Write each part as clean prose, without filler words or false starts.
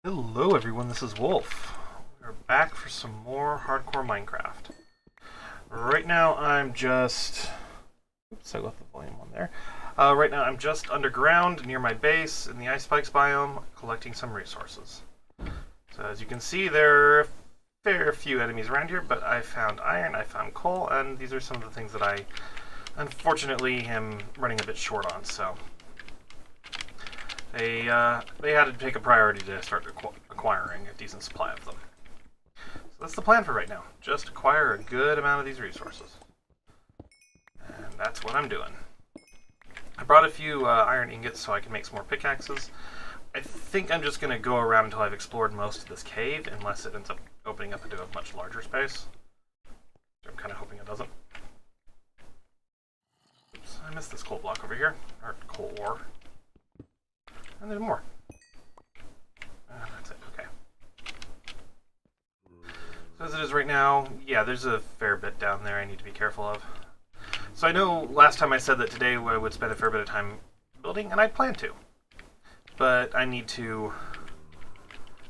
Hello everyone, this is Wolf. We're back for some more hardcore Minecraft. Right now I'm just... Oops, I left the volume on there. Right now I'm just underground near my base in the Ice Spikes biome collecting some resources. So as you can see, there are a fair few enemies around here, but I found iron, I found coal, and these are some of the things that I unfortunately am running a bit short on, so... They had to take a priority to start acquiring a decent supply of them. So that's the plan for right now. Just acquire a good amount of these resources. And that's what I'm doing. I brought a few iron ingots so I can make some more pickaxes. I think I'm just going to go around until I've explored most of this cave, unless it ends up opening up into a much larger space. I'm kind of hoping it doesn't. Oops, I missed this coal block over here. Or coal ore. And there's more. That's it, okay. So as it is right now, yeah, there's a fair bit down there I need to be careful of. So I know last time I said that today I would spend a fair bit of time building, and I plan to. But I need to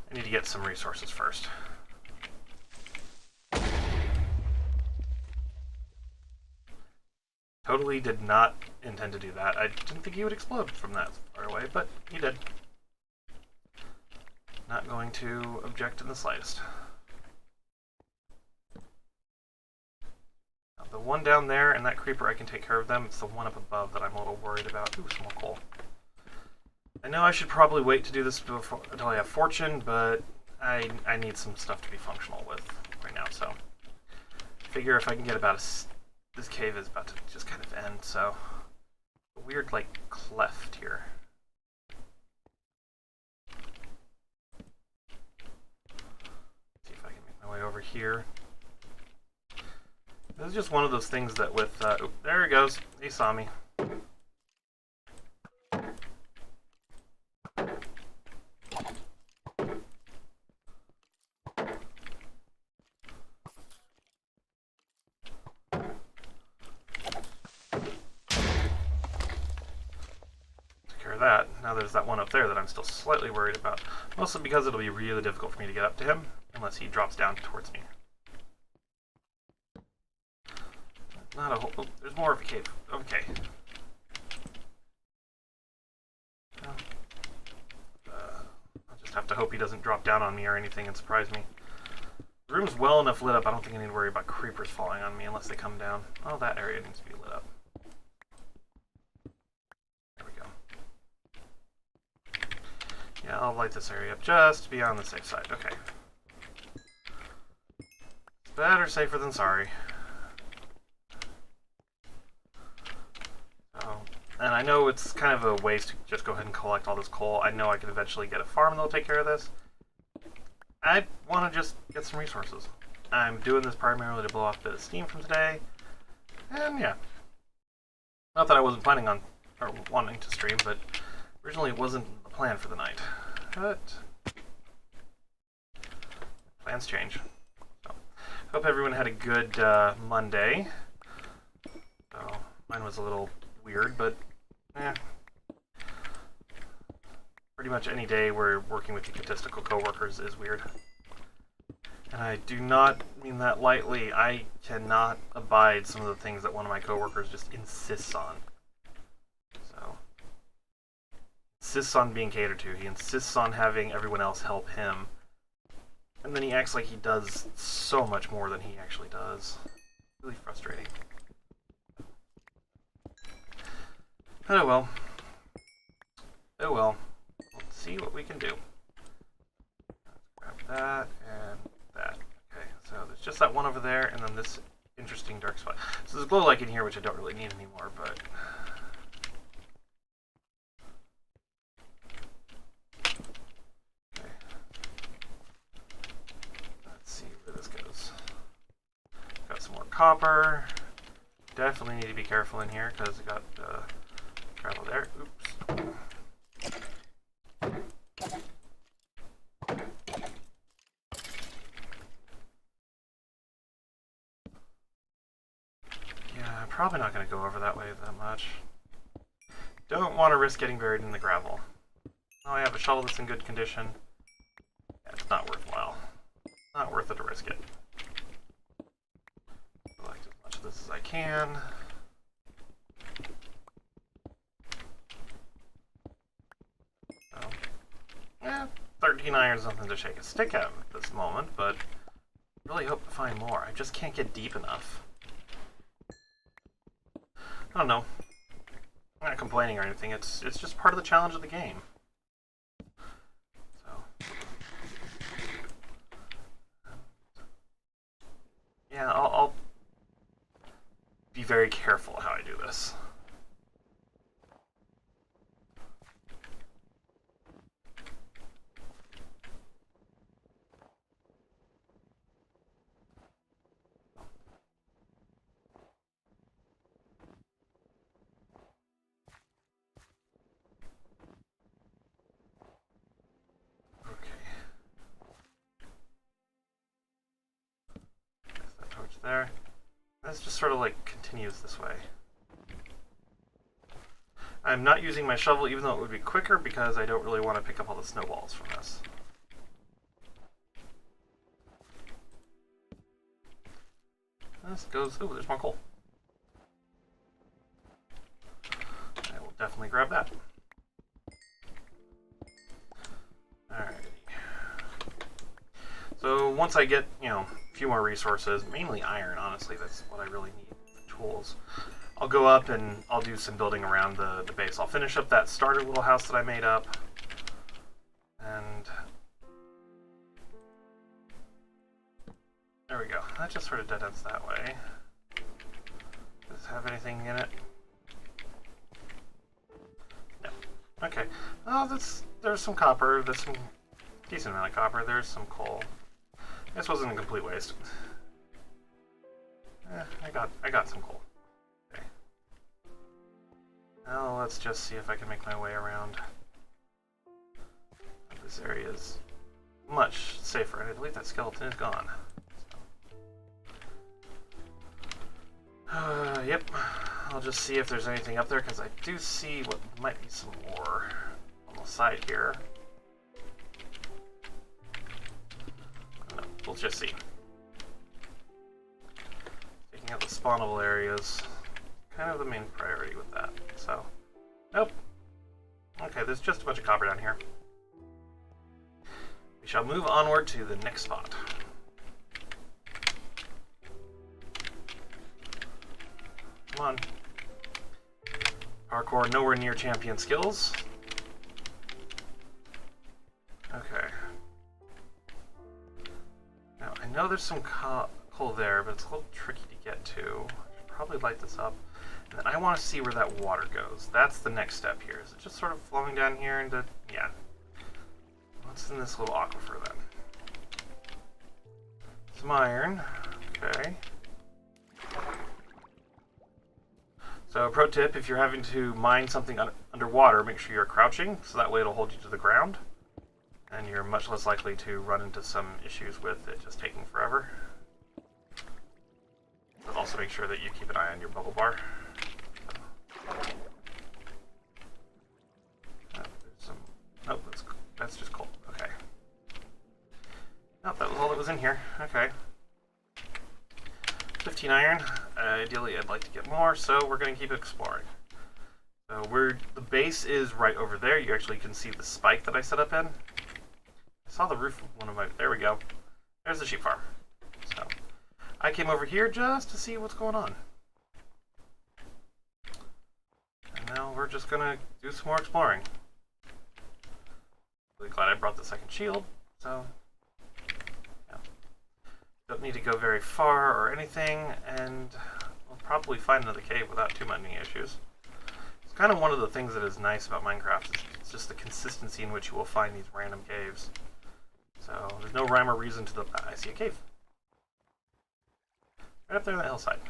get some resources first. Totally did not intend to do that. I didn't think he would explode from that far away, but he did. Not going to object in the slightest. Now, the one down there and that creeper, I can take care of them. It's the one up above that I'm a little worried about. Ooh, some more coal. I know I should probably wait to do this until I have fortune, but I need some stuff to be functional with right now, so I figure if I can get about this cave is about to just kind of end, so a weird, like, cleft here. See if I can make my way over here. This is just one of those things that with, oh, there he goes. He saw me. That. Now there's that one up there that I'm still slightly worried about. Mostly because it'll be really difficult for me to get up to him unless he drops down towards me. Not a whole... Oh, there's more of a cave. Okay. Well, I'll just have to hope he doesn't drop down on me or anything and surprise me. The room's well enough lit up, I don't think I need to worry about creepers falling on me unless they come down. Oh, that area needs to be lit up. Yeah, I'll light this area up just to be on the safe side. Okay. It's better safer than sorry. So, and I know it's kind of a waste to just go ahead and collect all this coal. I know I can eventually get a farm that'll take care of this. I want to just get some resources. I'm doing this primarily to blow off a bit of steam from today. And yeah. Not that I wasn't planning on, or wanting to stream, but originally it wasn't plan for the night, but plans change. So, hope everyone had a good Monday. So, mine was a little weird, but pretty much any day where working with egotistical coworkers is weird. And I do not mean that lightly. I cannot abide some of the things that one of my coworkers just insists on. Insists on being catered to. He insists on having everyone else help him. And then he acts like he does so much more than he actually does. Really frustrating. Oh well. Oh well. Let's see what we can do. Let's grab that and that. Okay, so there's just that one over there, and then this interesting dark spot. So there's glow light in here, which I don't really need anymore, but... Copper. Definitely need to be careful in here because I got gravel there. Oops. Yeah, I'm probably not going to go over that way that much. Don't want to risk getting buried in the gravel. Oh, I have a shovel that's in good condition. not worth it to risk it. Select as much of this as I can. So, yeah, 13 iron is nothing to shake a stick at this moment, but really hope to find more. I just can't get deep enough. I don't know. I'm not complaining or anything. It's just part of the challenge of the game. So, yeah, I'll be very careful how I do this. There. This just sort of like continues this way. I'm not using my shovel even though it would be quicker because I don't really want to pick up all the snowballs from this. This goes... Ooh, there's more coal. I will definitely grab that. Alrighty. So once I get, you know, a few more resources, mainly iron, honestly, that's what I really need for tools, I'll go up and I'll do some building around the base. I'll finish up that starter little house that I made up. And there we go. That just sort of dead ends that way. Does this have anything in it? No. Okay. Oh, there's some copper. There's some decent amount of copper. There's some coal. This wasn't a complete waste. I got some coal. Okay. Now let's just see if I can make my way around. This area is much safer. I believe that skeleton is gone. So. Yep. I'll just see if there's anything up there because I do see what might be some ore on the side here. No, we'll just see. Taking out the spawnable areas, kind of the main priority with that. So, nope. Okay, there's just a bunch of copper down here. We shall move onward to the next spot. Come on. Parkour nowhere near champion skills. Okay. Now, I know there's some coal there, but it's a little tricky to get to. I should probably light this up. And then I want to see where that water goes. That's the next step here. Is it just sort of flowing down here into... Yeah. What's in this little aquifer then? Some iron. Okay. So, pro tip, if you're having to mine something underwater, make sure you're crouching, so that way it'll hold you to the ground. And you're much less likely to run into some issues with it just taking forever. But also make sure that you keep an eye on your bubble bar. There's some... Oh, that's just coal. Okay. Nope, that was all that was in here. Okay. 15 iron. Ideally, I'd like to get more, so we're going to keep exploring. So the base is right over there. You actually can see the spike that I set up in. I saw the roof of one of my... There we go. There's the sheep farm. So I came over here just to see what's going on. And now we're just going to do some more exploring. Really glad I brought the second shield, so... Don't need to go very far or anything, and we'll probably find another cave without too many issues. It's kind of one of the things that is nice about Minecraft, is it's just the consistency in which you will find these random caves. So there's no rhyme or reason to the... I see a cave. Right up there on the hillside.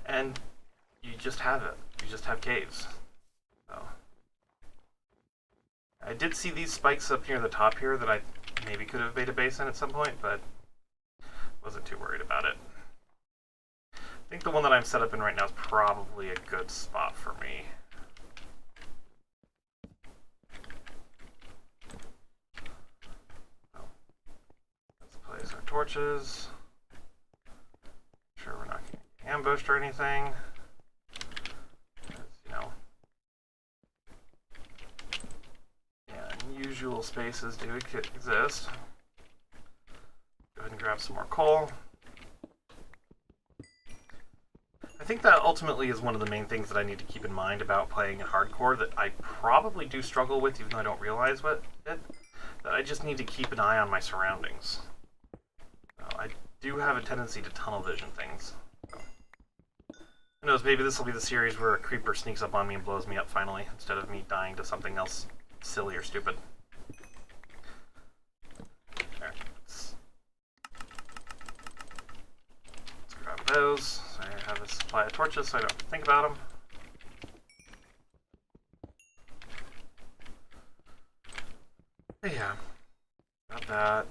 And you just have it. You just have caves. So I did see these spikes up near the top here that I maybe could have made a base in at some point, but wasn't too worried about it. I think the one that I'm set up in right now is probably a good spot for me. Oh, that's torches. Make sure we're not getting ambushed or anything. You know, yeah, unusual spaces do exist. Go ahead and grab some more coal. I think that ultimately is one of the main things that I need to keep in mind about playing in hardcore that I probably do struggle with, even though I don't realize that I just need to keep an eye on my surroundings. I do have a tendency to tunnel vision things. So. Who knows, maybe this will be the series where a creeper sneaks up on me and blows me up finally, instead of me dying to something else silly or stupid. There. Let's grab those. So I have a supply of torches so I don't have to think about them. Yeah, got that.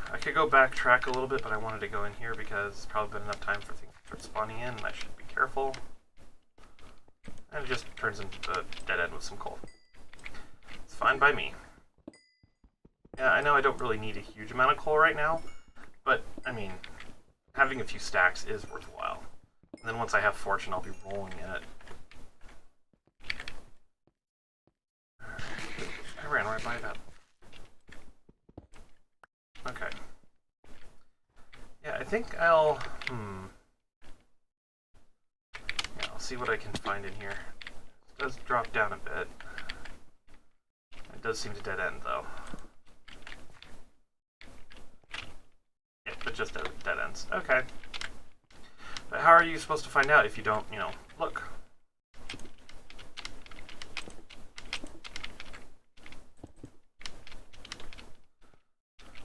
I could go backtrack a little bit, but I wanted to go in here because it's probably been enough time for things to start spawning in, and I should be careful. And it just turns into a dead end with some coal. It's fine by me. Yeah, I know I don't really need a huge amount of coal right now, but, I mean, having a few stacks is worthwhile. And then once I have fortune, I'll be rolling in it. I ran right by that. Okay. Yeah, I think I'll... Yeah, I'll see what I can find in here. It does drop down a bit. It does seem to dead end, though. Yeah, but just dead ends. Okay. But how are you supposed to find out if you don't, you know, look?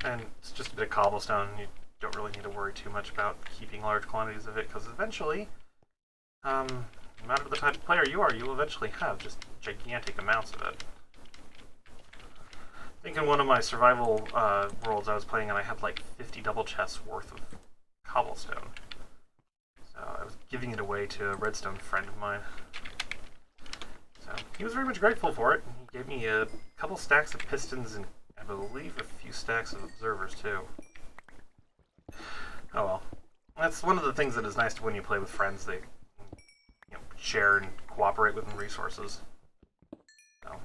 And it's just a bit of cobblestone. You don't really need to worry too much about keeping large quantities of it, because eventually, no matter the type of player you are, you'll eventually have just gigantic amounts of it. I think in one of my survival worlds I was playing, and I had like 50 double chests worth of cobblestone. So I was giving it away to a redstone friend of mine. So he was very much grateful for it. He gave me a couple stacks of pistons and I believe a few stacks of observers too. Oh well. That's one of the things that is nice when you play with friends. They share and cooperate with resources. So,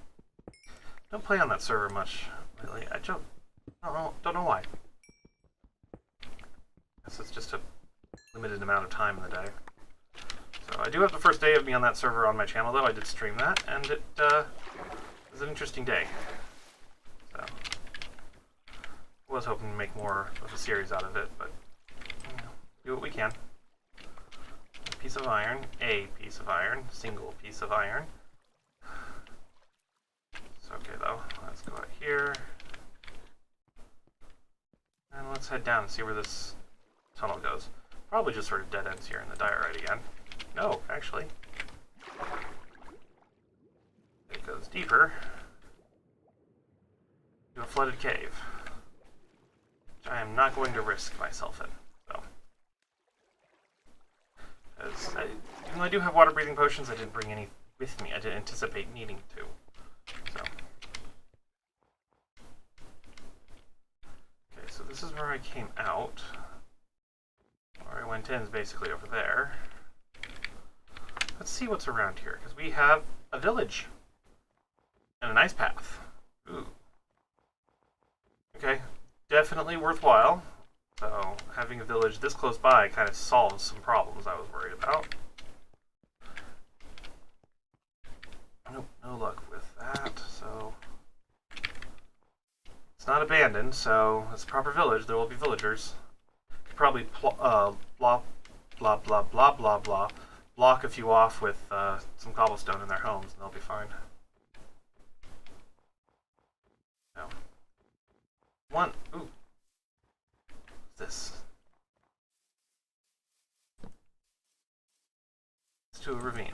don't play on that server much lately. I don't know why. Guess it's just a limited amount of time in the day. So I do have the first day of me on that server on my channel though. I did stream that and it was an interesting day. So, I was hoping to make more of a series out of it, but do what we can. A piece of iron, single piece of iron. It's okay though. Let's go out here. And let's head down and see where this tunnel goes. Probably just sort of dead ends here in the diorite again. No, actually. It goes deeper. To a flooded cave. Which I am not going to risk myself in. So. Even though I do have water breathing potions, I didn't bring any with me. I didn't anticipate needing to. So. Okay, so this is where I came out. Where I went in is basically over there. Let's see what's around here, because we have a village. And an ice path. Ooh. Okay, definitely worthwhile. So, having a village this close by kind of solves some problems I was worried about. Nope, no luck with that, so... It's not abandoned, so it's a proper village. There will be villagers. Probably blah, blah, blah, blah, blah, blah. Block a few off with some cobblestone in their homes, and they'll be fine. No. One. Ooh. What's this? Let's do a ravine.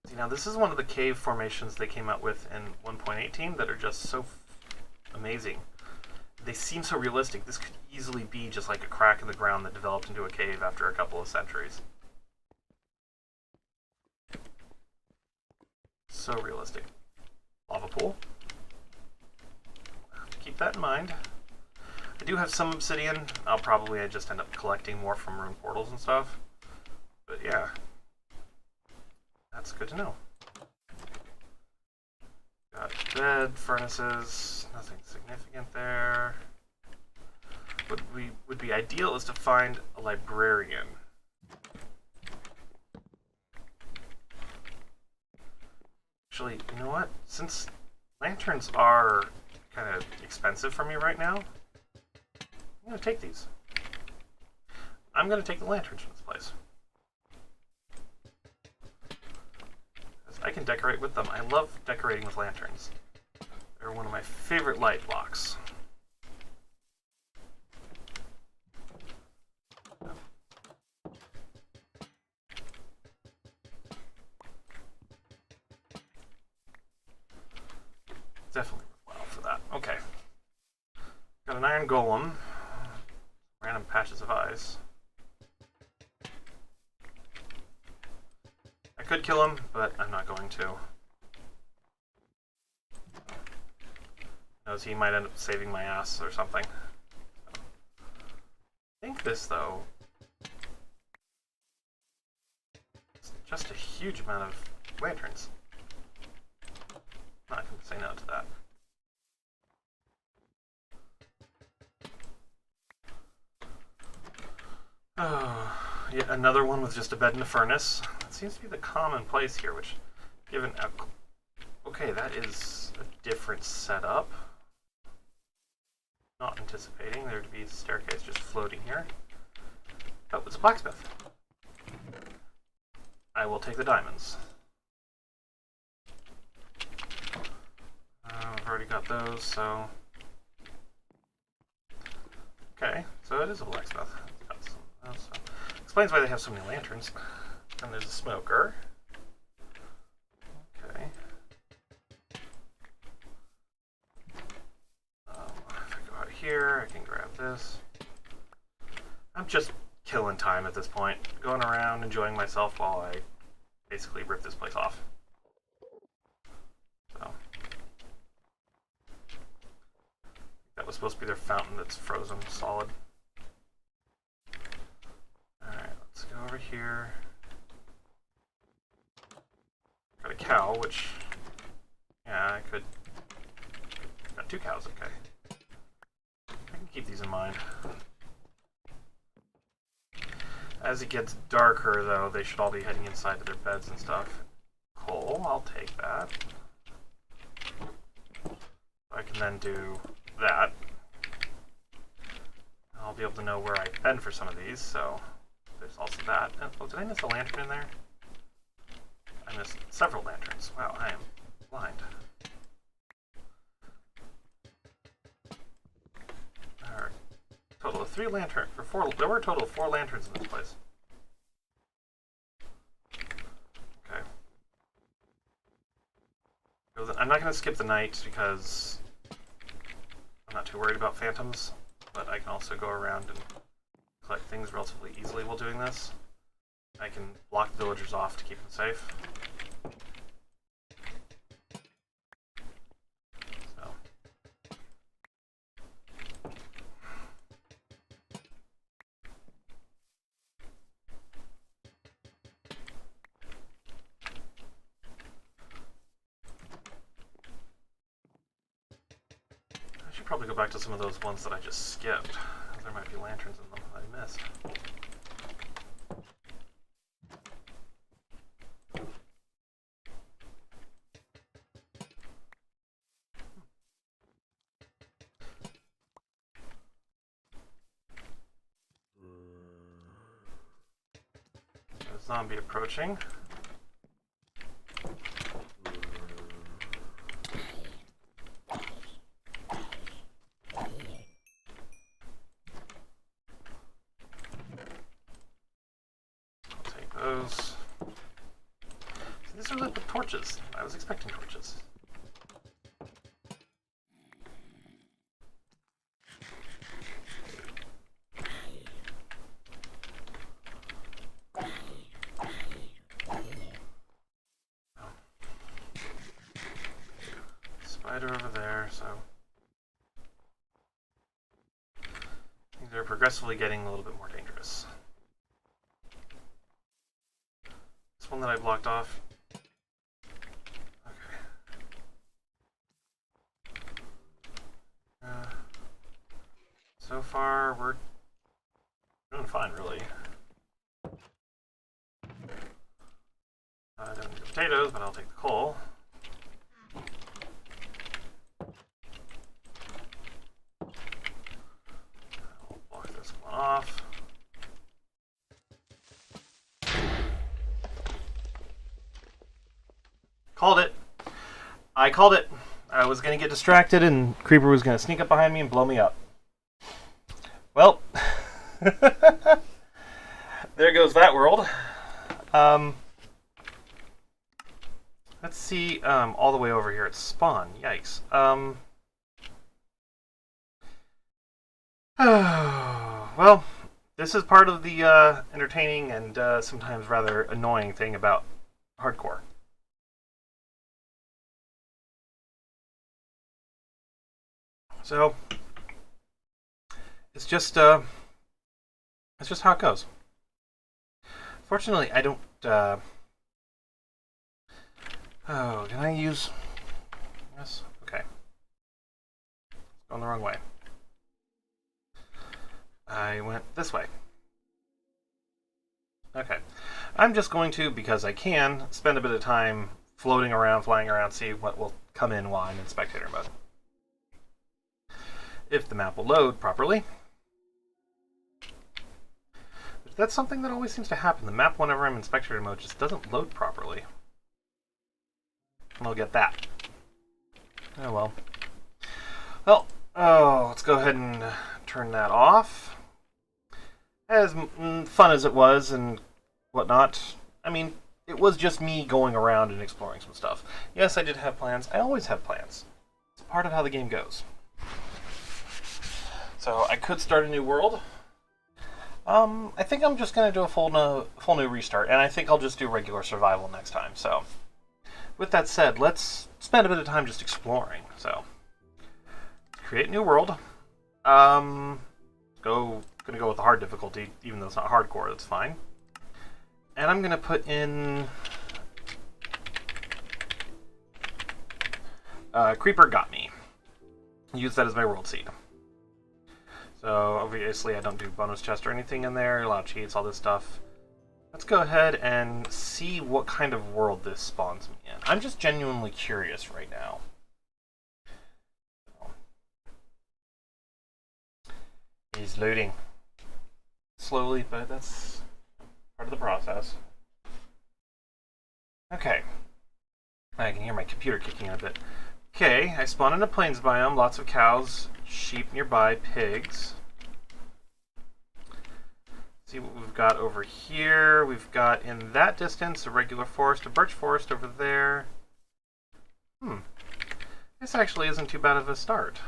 See, now this is one of the cave formations they came out with in 1.18 that are just so amazing. They seem so realistic. This could easily be just like a crack in the ground that developed into a cave after a couple of centuries. so realistic. Lava pool. Keep that in mind. I do have some obsidian. I'll probably just end up collecting more from rune portals and stuff. But yeah, that's good to know. Got bed, furnaces, nothing significant there. What would be ideal is to find a librarian. Actually, you know what? Since lanterns are kind of expensive for me right now, I'm going to take these. I'm going to take the lanterns from this place. I can decorate with them. I love decorating with lanterns. They're one of my favorite light blocks. Definitely worthwhile for that. Okay. Got an iron golem. Random patches of ice. I could kill him, but I'm not going to. Knows he might end up saving my ass or something. I think this, though, it's just a huge amount of lanterns. I'm not going to say no to that. Oh, yet another one with just a bed and a furnace. That seems to be the common place here, which, given... Okay, that is a different setup. Not anticipating there to be a staircase just floating here. Oh, it's a blacksmith. I will take the diamonds. I've already got those, so... Okay, so it is a blacksmith. So explains why they have so many lanterns. And there's a smoker. Okay. If I go out here, I can grab this. I'm just killing time at this point. Going around, enjoying myself while I basically rip this place off. So. That was supposed to be their fountain that's frozen solid. Alright, let's go over here. Got a cow, which... Yeah, I could... Got 2 cows, okay. I can keep these in mind. As it gets darker, though, they should all be heading inside to their beds and stuff. Coal, I'll take that. I can then do that. I'll be able to know where I've been for some of these, so there's also that. And, oh, did I miss a lantern in there? I missed several lanterns. Wow, I am blind. Alright. Total of 3 lanterns, or 4, there were a total of 4 lanterns in this place. Okay. I'm not going to skip the night because I'm not too worried about phantoms, but I can also go around and collect things relatively easily while doing this. I can block the villagers off to keep them safe. So. I should probably go back to some of those ones that I just skipped. There might be lanterns in them that I missed. A zombie approaching. Those. These are lit with torches. I was expecting torches. spider over there, so things are progressively getting a little bit more dangerous. This one that I blocked off. Okay. So far, we're doing fine, really. I don't need the potatoes, but I'll take the coal. I'll block this one off. Called it. I called it. I was going to get distracted and Creeper was going to sneak up behind me and blow me up. Well, there goes that world. Let's see, all the way over here at spawn. Yikes. Well, this is part of the entertaining and sometimes rather annoying thing about hardcore. So, it's just how it goes. Fortunately, I don't, oh, can I use... Yes, okay. It's going the wrong way. I went this way. Okay. I'm just going to, because I can, spend a bit of time floating around, flying around, see what will come in while I'm in spectator mode. If the map will load properly. But that's something that always seems to happen. The map, whenever I'm in spectator mode, just doesn't load properly. And I'll get that. Oh well. Well, let's go ahead and turn that off. As fun as it was and whatnot, I mean, it was just me going around and exploring some stuff. Yes, I did have plans. I always have plans. It's part of how the game goes. So I could start a new world. I think I'm just going to do a full new restart, and I think I'll just do regular survival next time. So, with that said, let's spend a bit of time just exploring. So, create new world. Gonna go with the hard difficulty, even though it's not hardcore. That's fine. And I'm gonna put in Creeper got me. Use that as my world seed. So obviously I don't do bonus chest or anything in there, allow cheats, all this stuff. Let's go ahead and see what kind of world this spawns me in. I'm just genuinely curious right now. He's loading. Slowly, but that's part of the process. Okay. I can hear my computer kicking in a bit. Okay, I spawn in a plains biome, lots of cows, sheep nearby, pigs. See what we've got over here. We've got in that distance a regular forest, a birch forest over there. This actually isn't too bad of a start.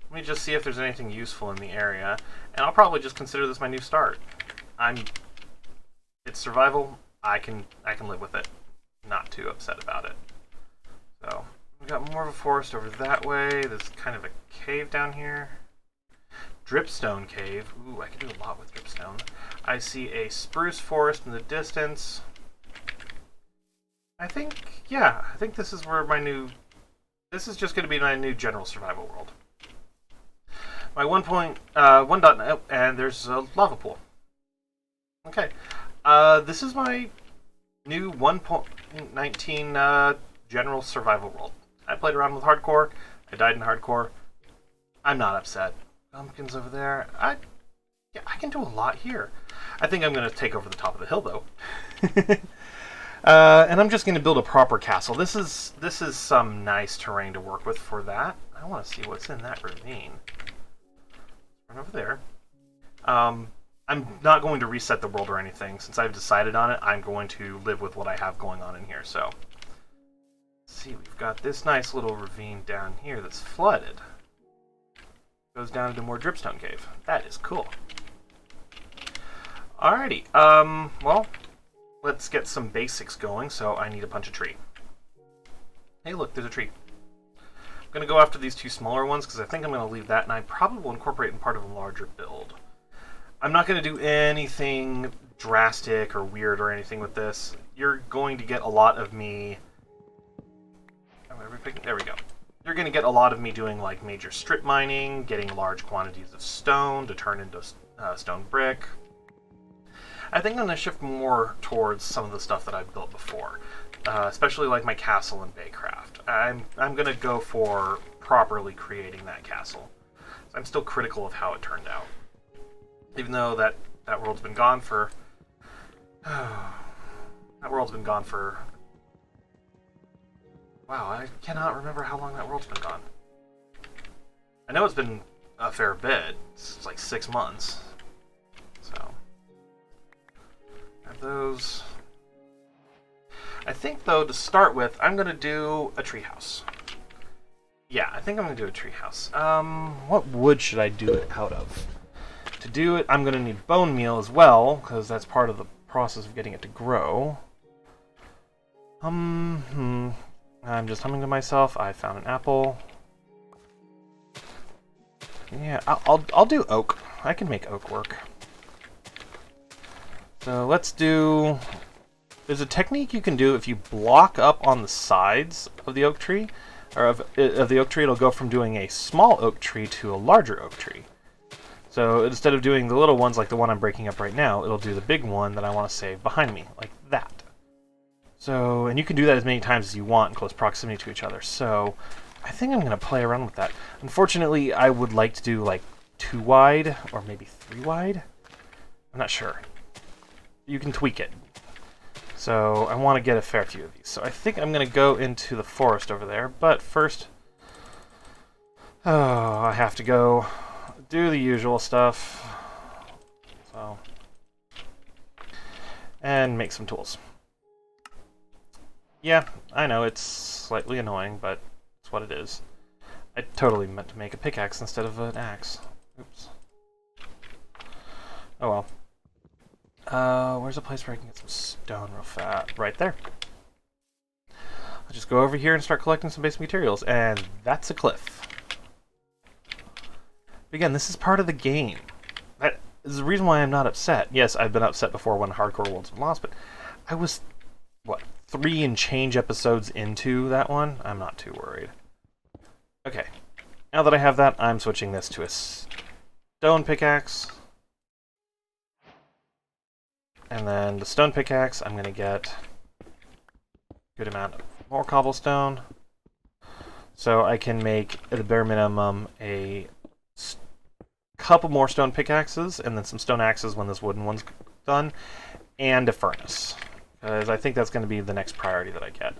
Let me just see if there's anything useful in the area, and I'll probably just consider this my new start. It's survival. I can live with it. Not too upset about it. So we've got more of a forest over that way. There's kind of a cave down here. Dripstone cave. Ooh, I can do a lot with dripstone. I see a spruce forest in the distance. I think this is where this is just going to be my new general survival world. My 1.1.0, and there's a lava pool. Okay. This is my new 1.19 general survival world. I played around with hardcore. I died in hardcore. I'm not upset. Pumpkins over there. I can do a lot here. I think I'm going to take over the top of the hill, though. And I'm just going to build a proper castle. This is some nice terrain to work with for that. I want to see what's in that ravine. Run over there. I'm not going to reset the world or anything. Since I've decided on it, I'm going to live with what I have going on in here. So, let's see, we've got this nice little ravine down here that's flooded. Goes down into more dripstone cave. That is cool. Alrighty. Well, let's get some basics going. So I need to punch a tree. Hey, look, there's a tree. going to go after these two smaller ones because I think I'm going to leave that, and I probably will incorporate in part of a larger build. I'm not going to do anything drastic or weird or anything with this. You're going to get a lot of me... There we go. You're going to get a lot of me doing like major strip mining, getting large quantities of stone to turn into stone brick. I think I'm going to shift more towards some of the stuff that I've built before, especially like my castle in Baycraft. I'm going to go for properly creating that castle. So I'm still critical of how it turned out. Even though that world's been gone for... that world's been gone for... Wow, I cannot remember how long that world's been gone. I know it's been a fair bit. It's like 6 months. So... have those... I think, though, to start with, I'm going to do a treehouse. Yeah, I think I'm going to do a treehouse. What wood should I do it out of? To do it, I'm going to need bone meal as well, because that's part of the process of getting it to grow. I'm just humming to myself. I found an apple. Yeah, I'll do oak. I can make oak work. So let's do... There's a technique you can do if you block up on the sides of the oak tree, or of the oak tree. It'll go from doing a small oak tree to a larger oak tree. So instead of doing the little ones like the one I'm breaking up right now, it'll do the big one that I want to save behind me, like that. So, and you can do that as many times as you want in close proximity to each other. So I think I'm going to play around with that. Unfortunately, I would like to do like 2 wide or maybe 3 wide. I'm not sure. You can tweak it. So I want to get a fair few of these. So I think I'm going to go into the forest over there. But first, I have to go do the usual stuff. So, and make some tools. Yeah, I know it's slightly annoying, but it's what it is. I totally meant to make a pickaxe instead of an axe. Oops. Oh well. Where's a place where I can get some stone real fast? Right there. I'll just go over here and start collecting some basic materials, and that's a cliff. Again, this is part of the game. That is the reason why I'm not upset. Yes, I've been upset before when Hardcore World's been lost, but I was, what, 3 and change episodes into that one? I'm not too worried. Okay. Now that I have that, I'm switching this to a stone pickaxe. And then the stone pickaxe, I'm going to get a good amount of more cobblestone. So I can make, at the bare minimum, a couple more stone pickaxes, and then some stone axes when this wooden one's done, and a furnace. Because I think that's going to be the next priority that I get.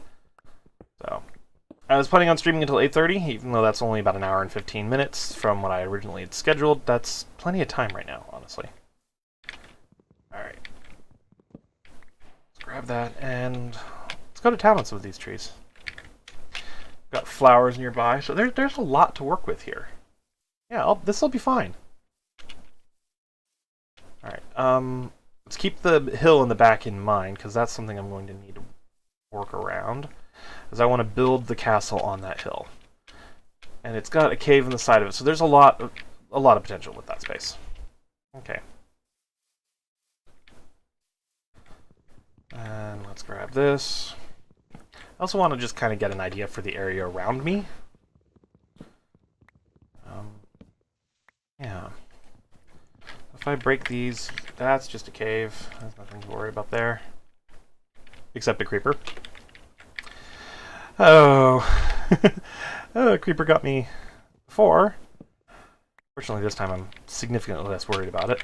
So, I was planning on streaming until 8:30, even though that's only about an hour and 15 minutes from what I originally had scheduled. That's plenty of time right now, honestly. Alright. Let's grab that, and let's go to town on some of these trees. Got flowers nearby, so there's a lot to work with here. Yeah, this'll be fine. Alright, let's keep the hill in the back in mind, because that's something I'm going to need to work around. Because I want to build the castle on that hill. And it's got a cave in the side of it, so there's a lot of potential with that space. Okay. And let's grab this. I also want to just kind of get an idea for the area around me. Yeah. If I break these, that's just a cave. There's nothing to worry about there. Except a creeper. Oh. Oh, a creeper got me before. Fortunately, this time I'm significantly less worried about it.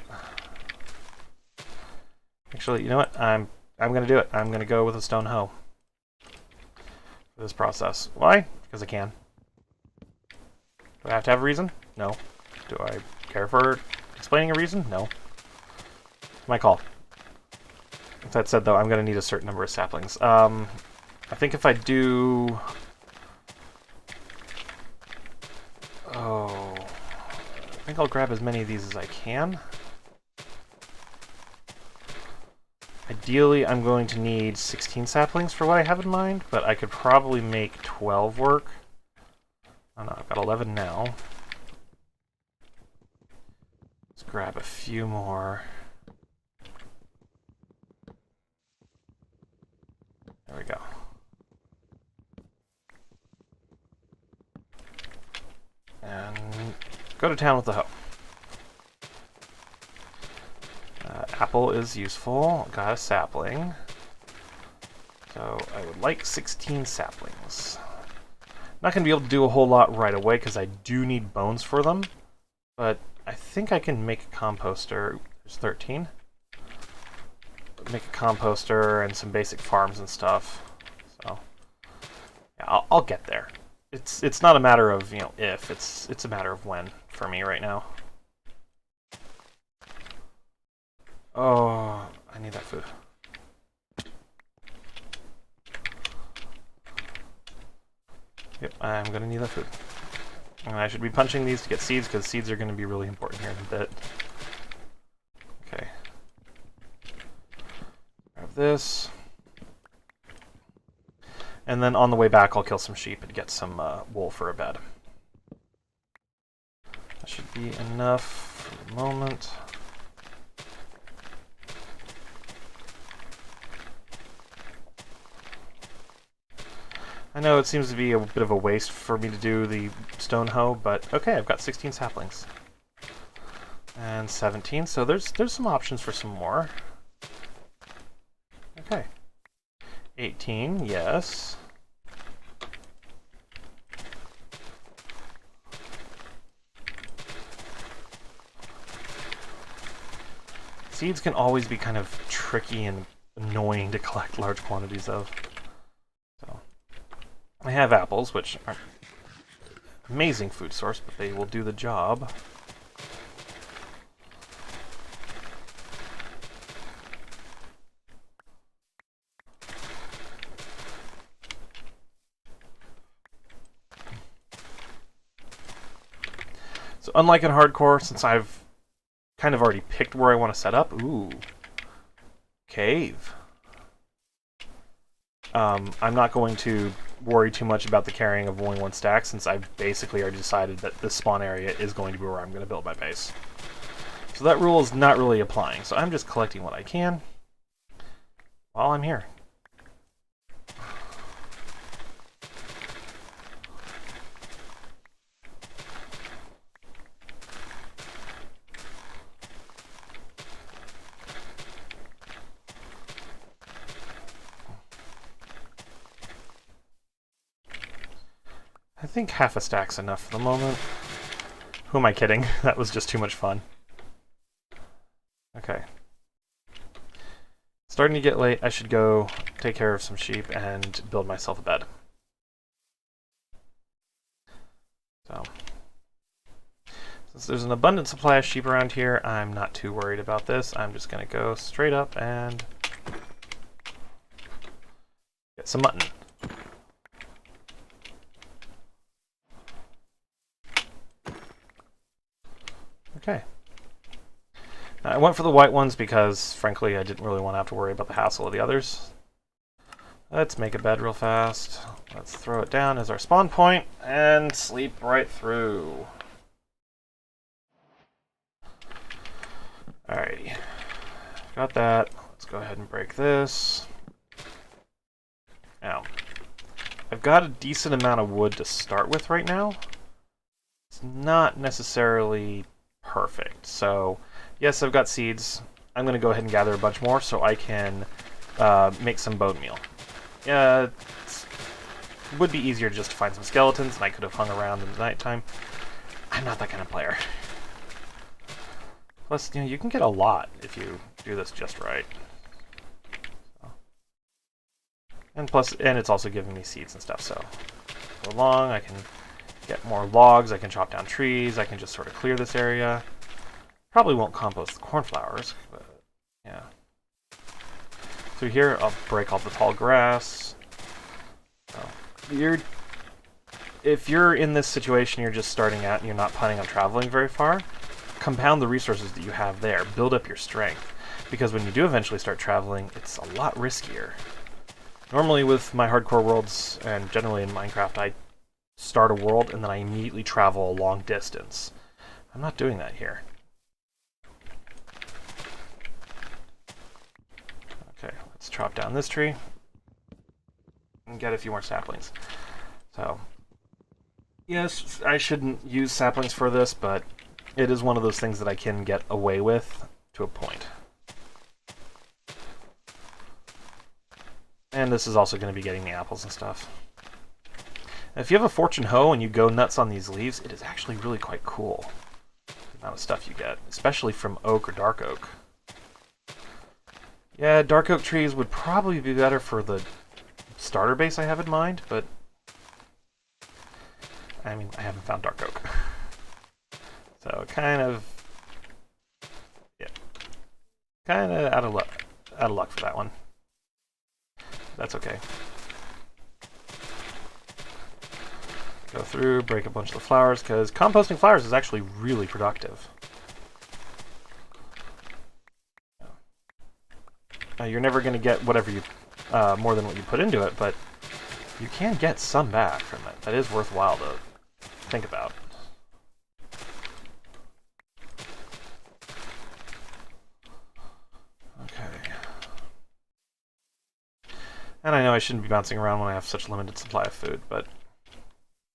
Actually, you know what? I'm going to do it. I'm going to go with a stone hoe for this process. Why? Because I can. Do I have to have a reason? No. Do I care for explaining a reason? No. My call. With that said, though, I'm going to need a certain number of saplings. I think if I do... Oh... I think I'll grab as many of these as I can. Ideally, I'm going to need 16 saplings for what I have in mind, but I could probably make 12 work. Oh no, I've got 11 now. Let's grab a few more. There we go. And go to town with the hoe. Apple is useful. Got a sapling. So I would like 16 saplings. Not going to be able to do a whole lot right away because I do need bones for them. But I think I can make a composter. There's 13. Make a composter and some basic farms and stuff. So yeah, I'll get there. It's not a matter of, you know, if. It's a matter of when for me right now. Oh, I need that food. Yep, I'm going to need that food. And I should be punching these to get seeds, because seeds are going to be really important here in a bit. Okay. Grab this. And then on the way back, I'll kill some sheep and get some wool for a bed. That should be enough for the moment. I know it seems to be a bit of a waste for me to do the stone hoe, but okay, I've got 16 saplings. And 17, so there's some options for some more. Okay. 18, yes. Seeds can always be kind of tricky and annoying to collect large quantities of. So I have apples, which are amazing food source, but they will do the job. So unlike in hardcore, since I've kind of already picked where I want to set up, ooh, cave. I'm not going to worry too much about the carrying of only one stack, since I've basically already decided that this spawn area is going to be where I'm going to build my base. So that rule is not really applying, so I'm just collecting what I can while I'm here. I think half a stack's enough for the moment. Who am I kidding? That was just too much fun. Okay. Starting to get late. I should go take care of some sheep and build myself a bed. So, since there's an abundant supply of sheep around here, I'm not too worried about this. I'm just going to go straight up and get some mutton. Okay. Now, I went for the white ones because, frankly, I didn't really want to have to worry about the hassle of the others. Let's make a bed real fast. Let's throw it down as our spawn point and sleep right through. Alrighty. Got that. Let's go ahead and break this. Now, I've got a decent amount of wood to start with right now. It's not necessarily perfect. So, yes, I've got seeds. I'm going to go ahead and gather a bunch more so I can make some bone meal. It would be easier just to find some skeletons, and I could have hung around in the nighttime. I'm not that kind of player. Plus, you know, you can get a lot if you do this just right. So. And plus, and it's also giving me seeds and stuff, so go along, I can get more logs, I can chop down trees, I can just sort of clear this area. Probably won't compost the cornflowers, but yeah. Through here, I'll break all the tall grass. So, if you're in this situation, you're just starting out and you're not planning on traveling very far, compound the resources that you have there, build up your strength, because when you do eventually start traveling, it's a lot riskier. Normally with my hardcore worlds, and generally in Minecraft, I start a world and then I immediately travel a long distance. I'm not doing that here. Okay, let's chop down this tree and get a few more saplings. So, yes, I shouldn't use saplings for this, but it is one of those things that I can get away with to a point. And this is also going to be getting the apples and stuff. And if you have a fortune hoe and you go nuts on these leaves, it is actually really quite cool, the amount of stuff you get, especially from oak or dark oak. Yeah, dark oak trees would probably be better for the starter base I have in mind, but I mean, I haven't found dark oak. So kind of out of luck for that one. That's okay. Go through, break a bunch of the flowers, because composting flowers is actually really productive. Now, you're never going to get whatever you more than what you put into it, but you can get some back from it. That is worthwhile to think about. Okay. And I know I shouldn't be bouncing around when I have such limited supply of food, but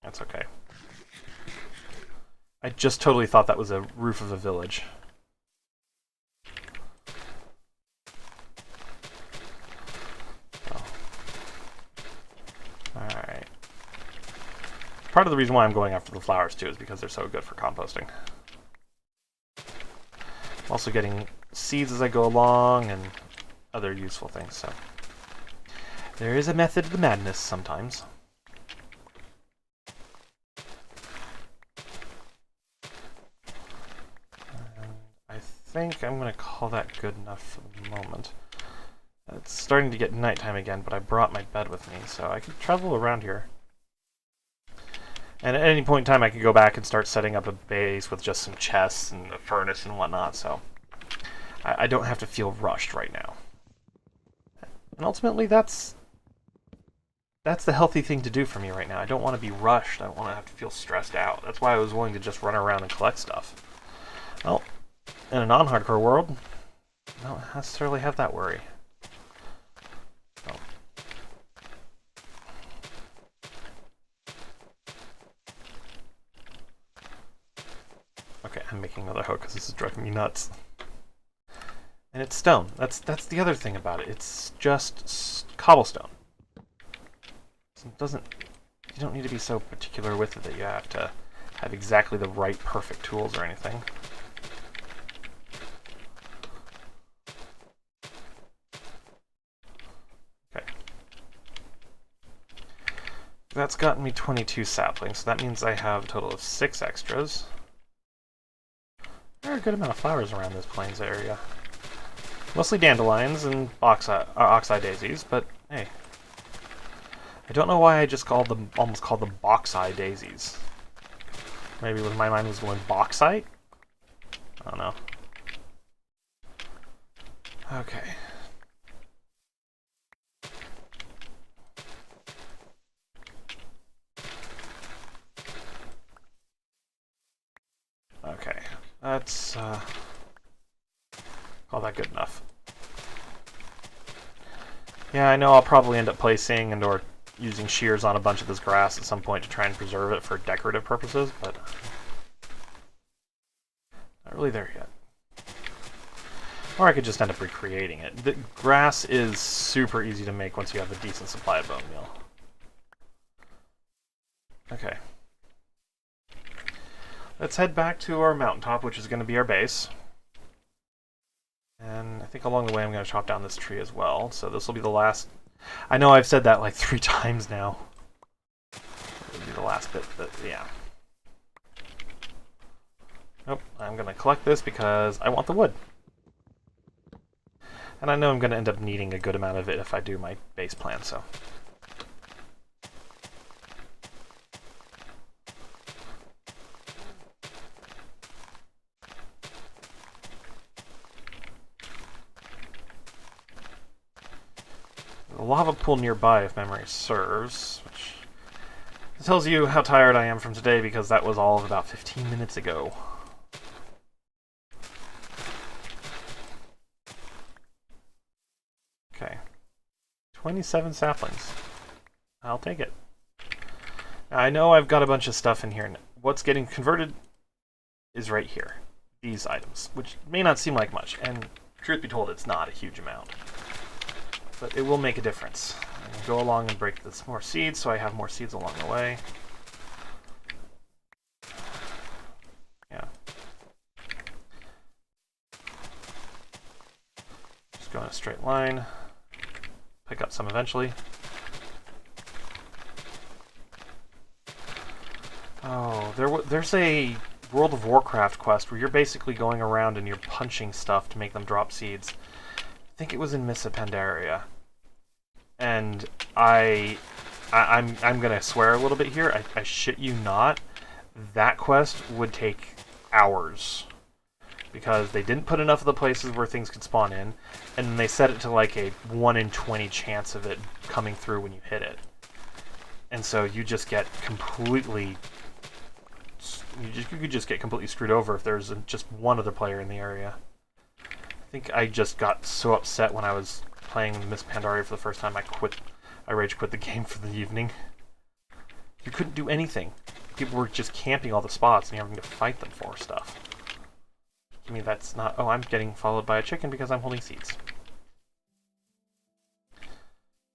that's okay. I just totally thought that was a roof of a village. Alright. Part of the reason why I'm going after the flowers, too, is because they're so good for composting. I'm also getting seeds as I go along and other useful things, so there is a method to the madness sometimes. And I think I'm going to call that good enough for the moment. It's starting to get nighttime again, but I brought my bed with me, so I can travel around here. And at any point in time, I can go back and start setting up a base with just some chests and a furnace and whatnot, so I don't have to feel rushed right now. And ultimately, that's the healthy thing to do for me right now. I don't want to be rushed. I don't want to have to feel stressed out. That's why I was willing to just run around and collect stuff. Well, in a non-hardcore world, I don't necessarily have that worry. So. Okay, I'm making another hook because this is driving me nuts. And it's stone. That's the other thing about it. It's just cobblestone. So it doesn't. You don't need to be so particular with it that you have to have exactly the right perfect tools or anything. Okay. That's gotten me 22 saplings, so that means I have a total of 6 extras. There are a good amount of flowers around this plains area. Mostly dandelions and oxeye daisies, but hey. I don't know why I just almost called them boxeye daisies. Maybe my mind was going bauxite? I don't know. Okay. Okay. That's, call that good enough. Yeah, I know I'll probably end up placing or using shears on a bunch of this grass at some point to try and preserve it for decorative purposes, but not really there yet. Or I could just end up recreating it. The grass is super easy to make once you have a decent supply of bone meal. Okay. Let's head back to our mountaintop, which is going to be our base. And I think along the way I'm going to chop down this tree as well, so this will be the last. I know I've said that like 3 times now. It'll be the last bit, but yeah. Nope, I'm going to collect this because I want the wood. And I know I'm going to end up needing a good amount of it if I do my base plan, so. A lava pool nearby, if memory serves, which It tells you how tired I am from today because that was all of about 15 minutes ago. Okay. 27 saplings. I'll take it. Now, I know I've got a bunch of stuff in here. What's getting converted is right here. These items, which may not seem like much, and truth be told, it's not a huge amount. But it will make a difference. I'm going to go along and break this more seeds so I have more seeds along the way. Yeah. Just go in a straight line. Pick up some eventually. Oh, there's a World of Warcraft quest where you're basically going around and you're punching stuff to make them drop seeds. I think it was in Mists of Pandaria. And I'm gonna swear a little bit here. I shit you not. That quest would take hours because they didn't put enough of the places where things could spawn in, and then they set it to like a 1 in 20 chance of it coming through when you hit it. And so you just get completely... You could just get completely screwed over if there's just one other player in the area. I think I just got so upset when I was playing Miss Pandaria for the first time, I rage quit the game for the evening. You couldn't do anything. People were just camping all the spots and you're having to fight them for stuff. I mean, that's not... Oh, I'm getting followed by a chicken because I'm holding seeds.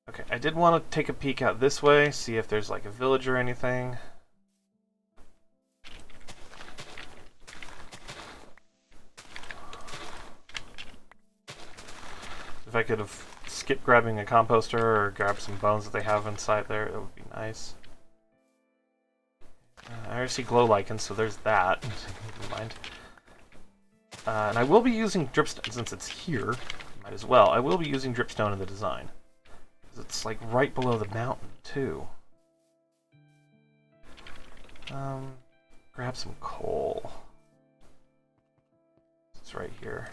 Okay, I did want to take a peek out this way, see if there's like a village or anything. If I could have skipped grabbing a composter or grabbed some bones that they have inside there, that would be nice. I already see glow lichens, so there's that. Never mind. And I will be using dripstone, since it's here, might as well. I will be using dripstone in the design. Because it's like right below the mountain, too. Grab some coal. It's right here.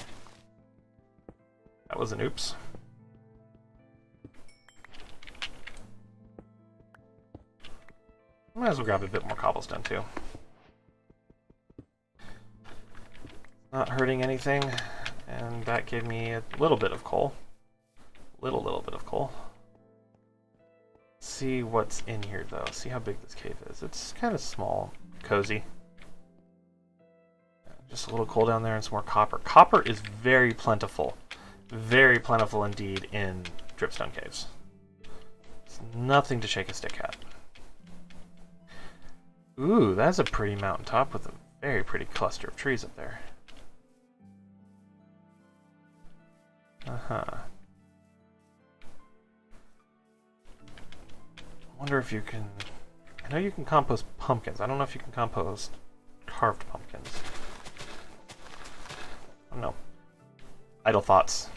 That was an oops. Might as well grab a bit more cobblestone too. Not hurting anything, and that gave me a little bit of coal. Little bit of coal. See what's in here though. See how big this cave is. It's kind of small, cozy. Just a little coal down there and some more copper. Copper is very plentiful. Very plentiful indeed in dripstone caves. It's nothing to shake a stick at. Ooh, that's a pretty mountaintop with a very pretty cluster of trees up there. Uh-huh. I wonder if you can... I know you can compost pumpkins. I don't know if you can compost carved pumpkins. I don't know. Idle thoughts.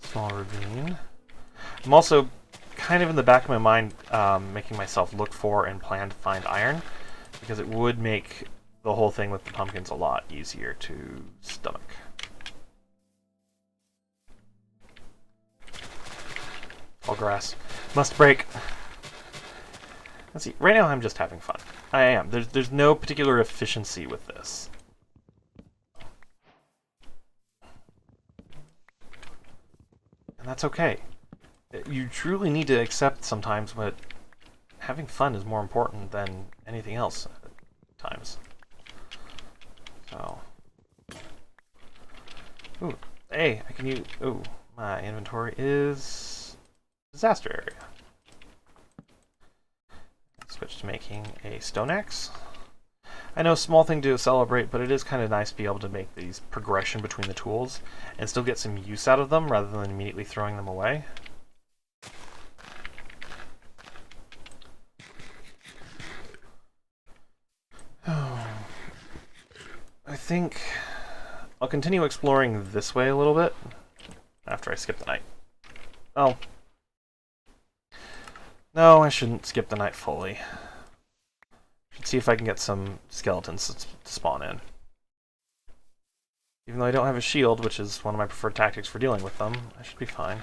Small ravine. I'm also kind of in the back of my mind making myself look for and plan to find iron, because it would make the whole thing with the pumpkins a lot easier to stomach. All grass. Must break. Let's see. Right now I'm just having fun. I am. There's no particular efficiency with this. And that's okay. You truly need to accept sometimes that having fun is more important than anything else at times. So. Ooh. Hey, I can use... Ooh. My inventory is... disaster area. Switch to making a stone axe. I know, small thing to celebrate, but it is kind of nice to be able to make these progression between the tools and still get some use out of them rather than immediately throwing them away. Oh. I think I'll continue exploring this way a little bit after I skip the night. Oh. No, I shouldn't skip the night fully. Should see if I can get some skeletons to spawn in. Even though I don't have a shield, which is one of my preferred tactics for dealing with them, I should be fine.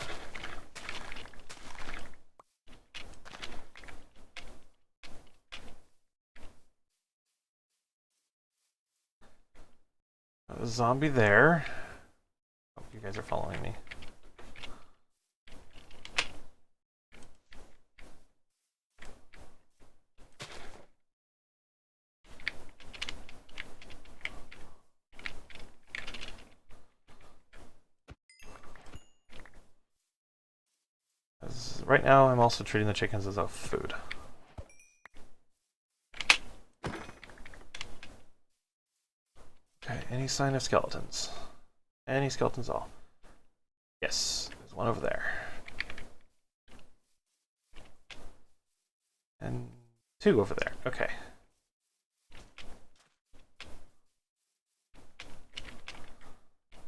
A zombie there. Oh, you guys are following me. Right now, I'm also treating the chickens as a food. Okay, any sign of skeletons? Any skeletons at all? Yes, there's one over there. And 2 over there, okay.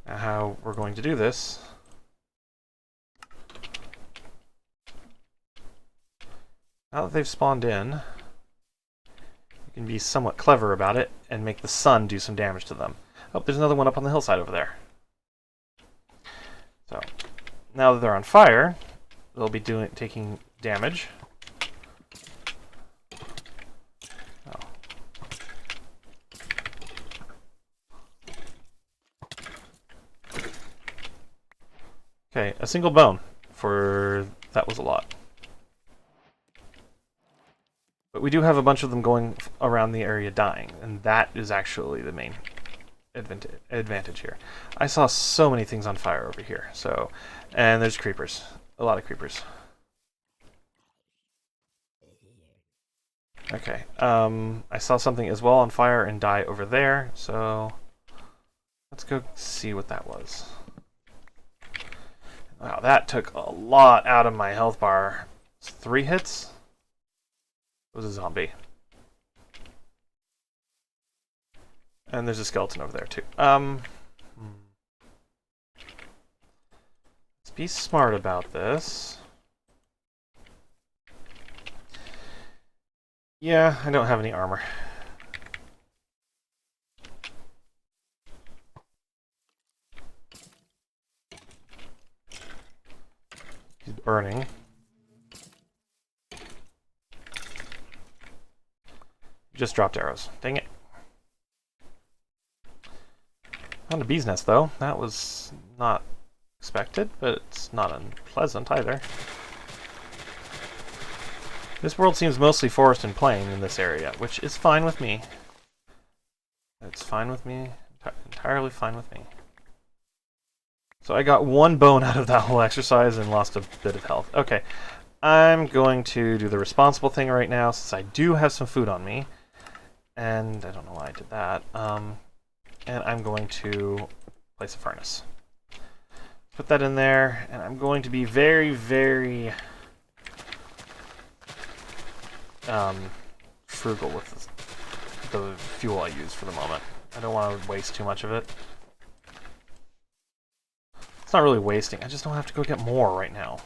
Now how we're going to do this... Now that they've spawned in, you can be somewhat clever about it and make the sun do some damage to them. Oh, there's another one up on the hillside over there. So, now that they're on fire, they'll be taking damage. Oh. Okay, a single bone for... that was a lot. But we do have a bunch of them going around the area dying, and that is actually the main advantage here. I saw so many things on fire over here, so... And there's creepers. A lot of creepers. Okay, I saw something as well on fire and die over there, so... Let's go see what that was. Wow, that took a lot out of my health bar. 3 hits? It was a zombie. And there's a skeleton over there too. Let's be smart about this. Yeah, I don't have any armor. He's burning. Just dropped arrows. Dang it. Found a bee's nest, though. That was not expected, but it's not unpleasant either. This world seems mostly forest and plain in this area, which is fine with me. It's fine with me. Entirely fine with me. So I got 1 bone out of that whole exercise and lost a bit of health. Okay. I'm going to do the responsible thing right now, since I do have some food on me. And I don't know why I did that. And I'm going to place a furnace. Put that in there, and I'm going to be very, very frugal with the fuel I use for the moment. I don't want to waste too much of it. It's not really wasting, I just don't have to go get more right now.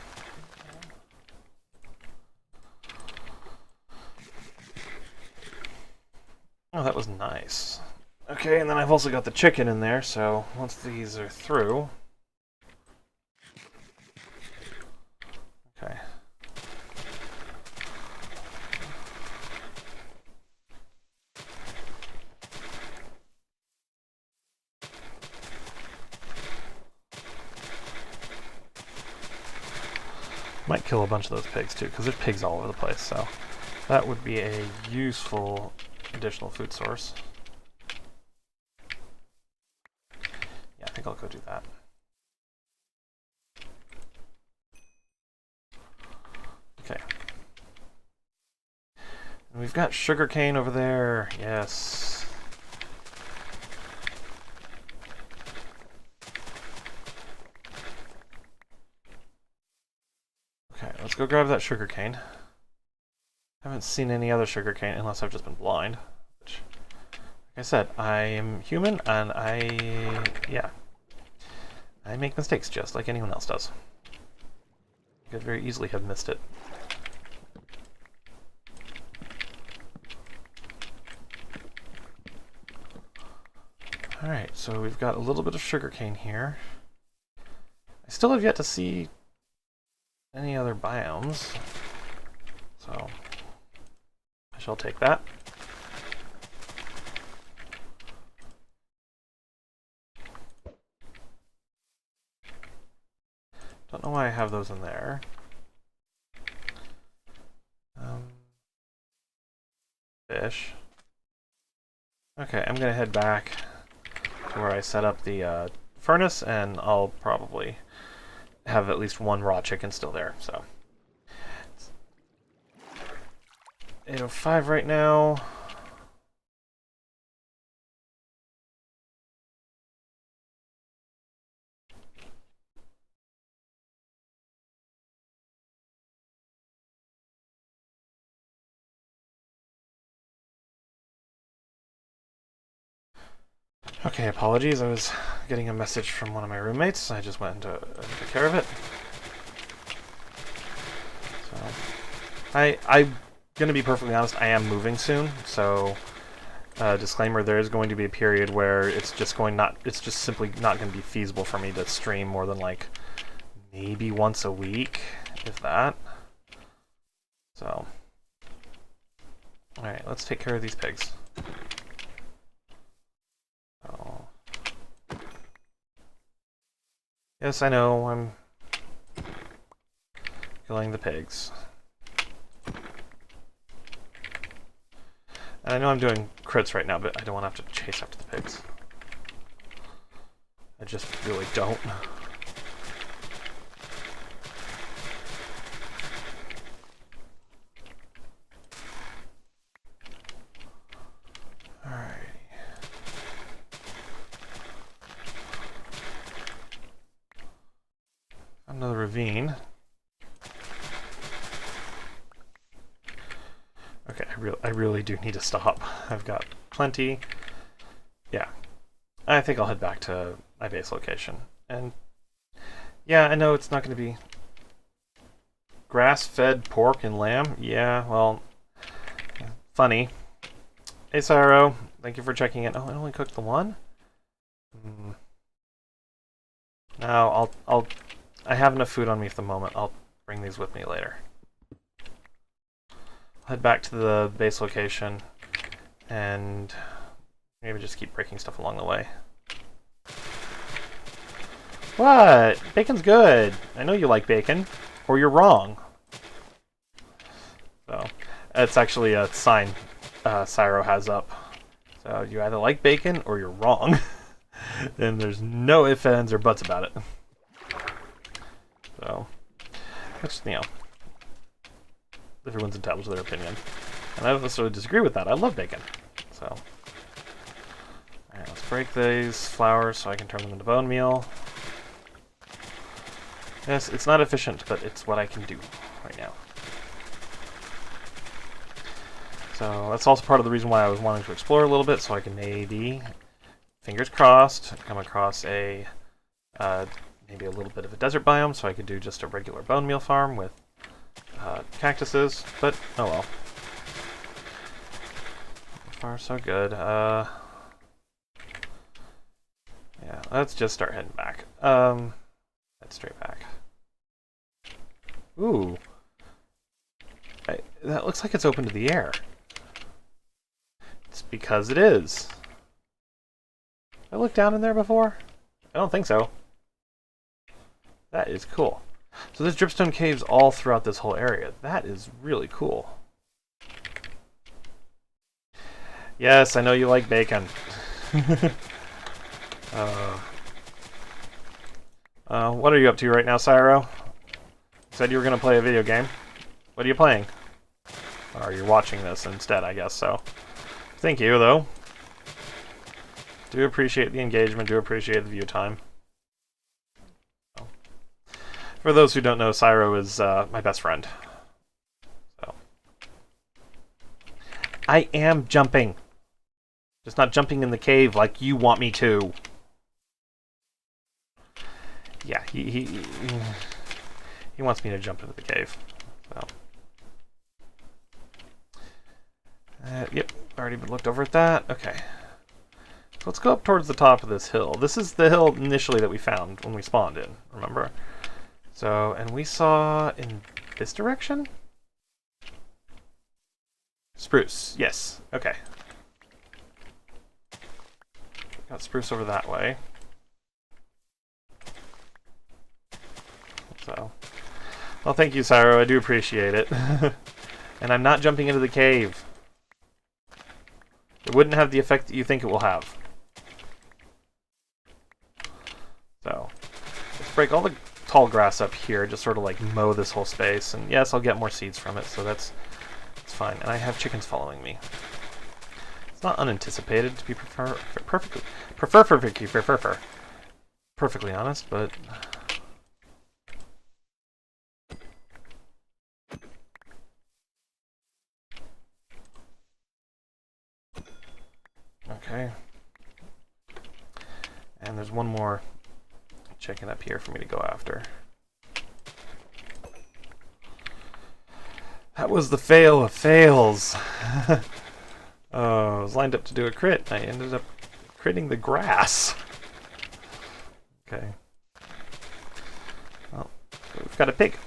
Oh, that was nice. Okay, and then I've also got the chicken in there, so once these are through... Okay. Might kill a bunch of those pigs too, because there's pigs all over the place, so that would be a useful additional food source. Yeah, I think I'll go do that. Okay. And we've got sugarcane over there. Yes. Okay, let's go grab that sugarcane. Haven't seen any other sugarcane unless I've just been blind. Which, like I said, I am human and I make mistakes just like anyone else does. I could very easily have missed it. Alright, so we've got a little bit of sugarcane here. I still have yet to see any other biomes, so I shall take that. Don't know why I have those in there. Fish. Okay, I'm gonna head back to where I set up the furnace, and I'll probably have at least one raw chicken still there. So it's 8:05 right now. Okay, apologies. I was getting a message from one of my roommates. I just went and took care of it. So, I'm gonna be perfectly honest. I am moving soon, so disclaimer: there is going to be a period where it's just simply not going to be feasible for me to stream more than like maybe once a week, if that. So, all right, let's take care of these pigs. Oh. Yes, I know, I'm killing the pigs. And I know I'm doing crits right now, but I don't want to have to chase after the pigs. I just really don't. Another ravine. Okay, I really do need to stop. I've got plenty. Yeah, I think I'll head back to my base location. And yeah, I know it's not going to be grass-fed pork and lamb. Yeah, well, funny. Hey, Cyro, thank you for checking in. Oh, I only cooked the one? No, I have enough food on me at the moment. I'll bring these with me later. I'll head back to the base location and maybe just keep breaking stuff along the way. What? Bacon's good. I know you like bacon, or you're wrong. So, it's actually a sign Cyro has up. So, you either like bacon or you're wrong. And there's no ifs, ands, or buts about it. So, which, you know, everyone's entitled to their opinion. And I don't necessarily disagree with that. I love bacon. So, alright, let's break these flowers so I can turn them into bone meal. Yes, it's not efficient, but it's what I can do right now. So, that's also part of the reason why I was wanting to explore a little bit, so I can maybe, fingers crossed, come across a maybe a little bit of a desert biome, so I could do just a regular bone meal farm with cactuses, but oh well. So far, so good. Yeah, let's just start heading back. Head straight back. Ooh. That looks like it's open to the air. It's because it is. Did I look down in there before? I don't think so. That is cool. So there's dripstone caves all throughout this whole area. That is really cool. Yes, I know you like bacon. What are you up to right now, Cyro? You said you were going to play a video game. What are you playing? Or you're watching this instead, I guess, so. Thank you, though. Do appreciate the engagement, do appreciate the view time. For those who don't know, Cyro is my best friend. So, I am jumping. Just not jumping in the cave like you want me to. Yeah, he wants me to jump into the cave. So. Yep, already looked over at that. Okay. let's go up towards the top of this hill. This is the hill initially that we found when we spawned in, remember? So, and we saw in this direction? Spruce, yes. Okay. Got spruce over that way. So, well, thank you, Syro. I do appreciate it. And I'm not jumping into the cave. It wouldn't have the effect that you think it will have. So, let's break all the tall grass up here, just sort of like mow this whole space. And yes, I'll get more seeds from it, so that's fine. And I have chickens following me. It's not unanticipated, to be perfectly honest, but okay. And there's one more chicken up here for me to go after. That was the fail of fails. Oh, I was lined up to do a crit. I ended up critting the grass. Okay. Well, we've got a pig.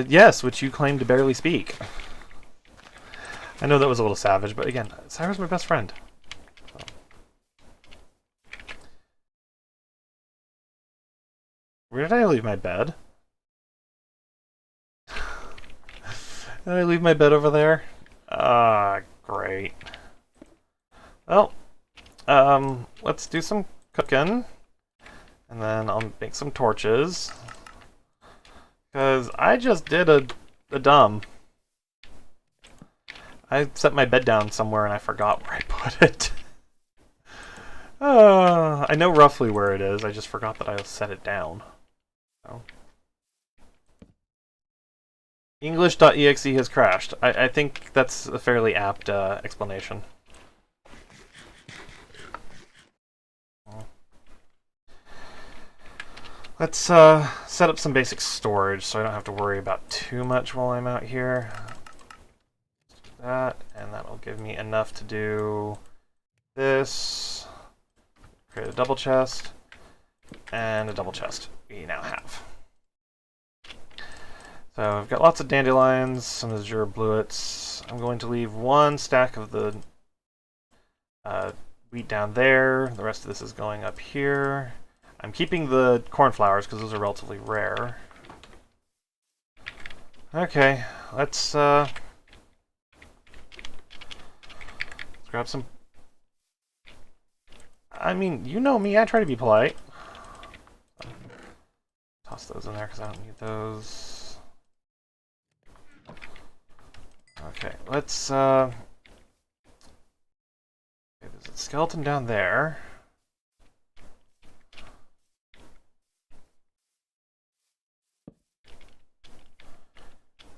Yes, which you claim to barely speak. I know that was a little savage, but again, Cyra's my best friend. So. Where did I leave my bed? Did I leave my bed over there? Ah, great. Well, let's do some cooking. And then I'll make some torches. Because I just did a dumb. I set my bed down somewhere and I forgot where I put it. I know roughly where it is, I just forgot that I set it down. So. English.exe has crashed. I think that's a fairly apt explanation. Let's set up some basic storage so I don't have to worry about too much while I'm out here. That, and that'll give me enough to do this. Create a double chest, and a double chest we now have. So I've got lots of dandelions, some azure bluets. I'm going to leave one stack of the wheat down there. The rest of this is going up here. I'm keeping the cornflowers because those are relatively rare. Okay, let's grab some. I mean, you know me, I try to be polite. Toss those in there because I don't need those. Okay, let's okay, there's a skeleton down there.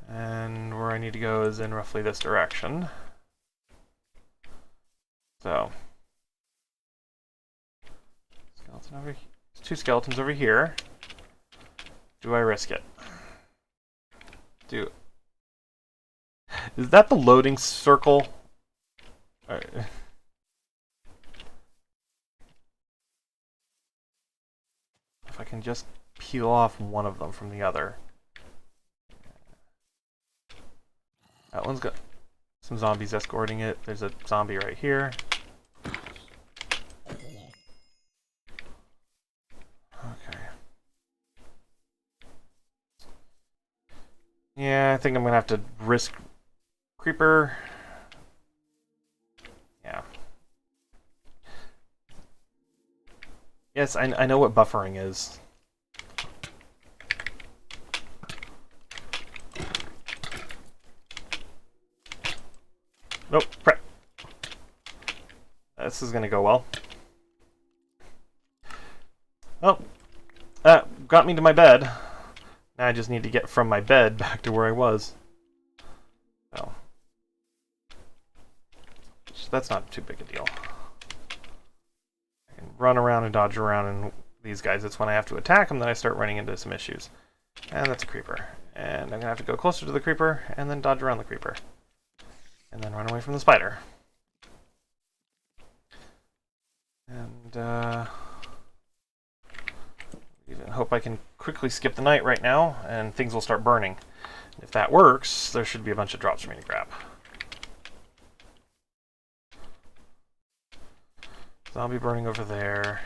And where I need to go is in roughly this direction. So, skeleton over here. There's two skeletons over here. Do I risk it? Is that the loading circle? Alright. If I can just peel off one of them from the other. That one's got some zombies escorting it. There's a zombie right here. Okay. Yeah, I think I'm gonna have to risk creeper. Yeah. Yes, I know what buffering is. Nope, crap. This is gonna go well. Oh, that got me to my bed. Now I just need to get from my bed back to where I was. So, that's not too big a deal. I can run around and dodge around and these guys, it's when I have to attack them that I start running into some issues. And that's a creeper. And I'm going to have to go closer to the creeper, and then dodge around the creeper. And then run away from the spider. And, even hope I can quickly skip the night right now, and things will start burning. If that works, there should be a bunch of drops for me to grab. Zombie burning over there.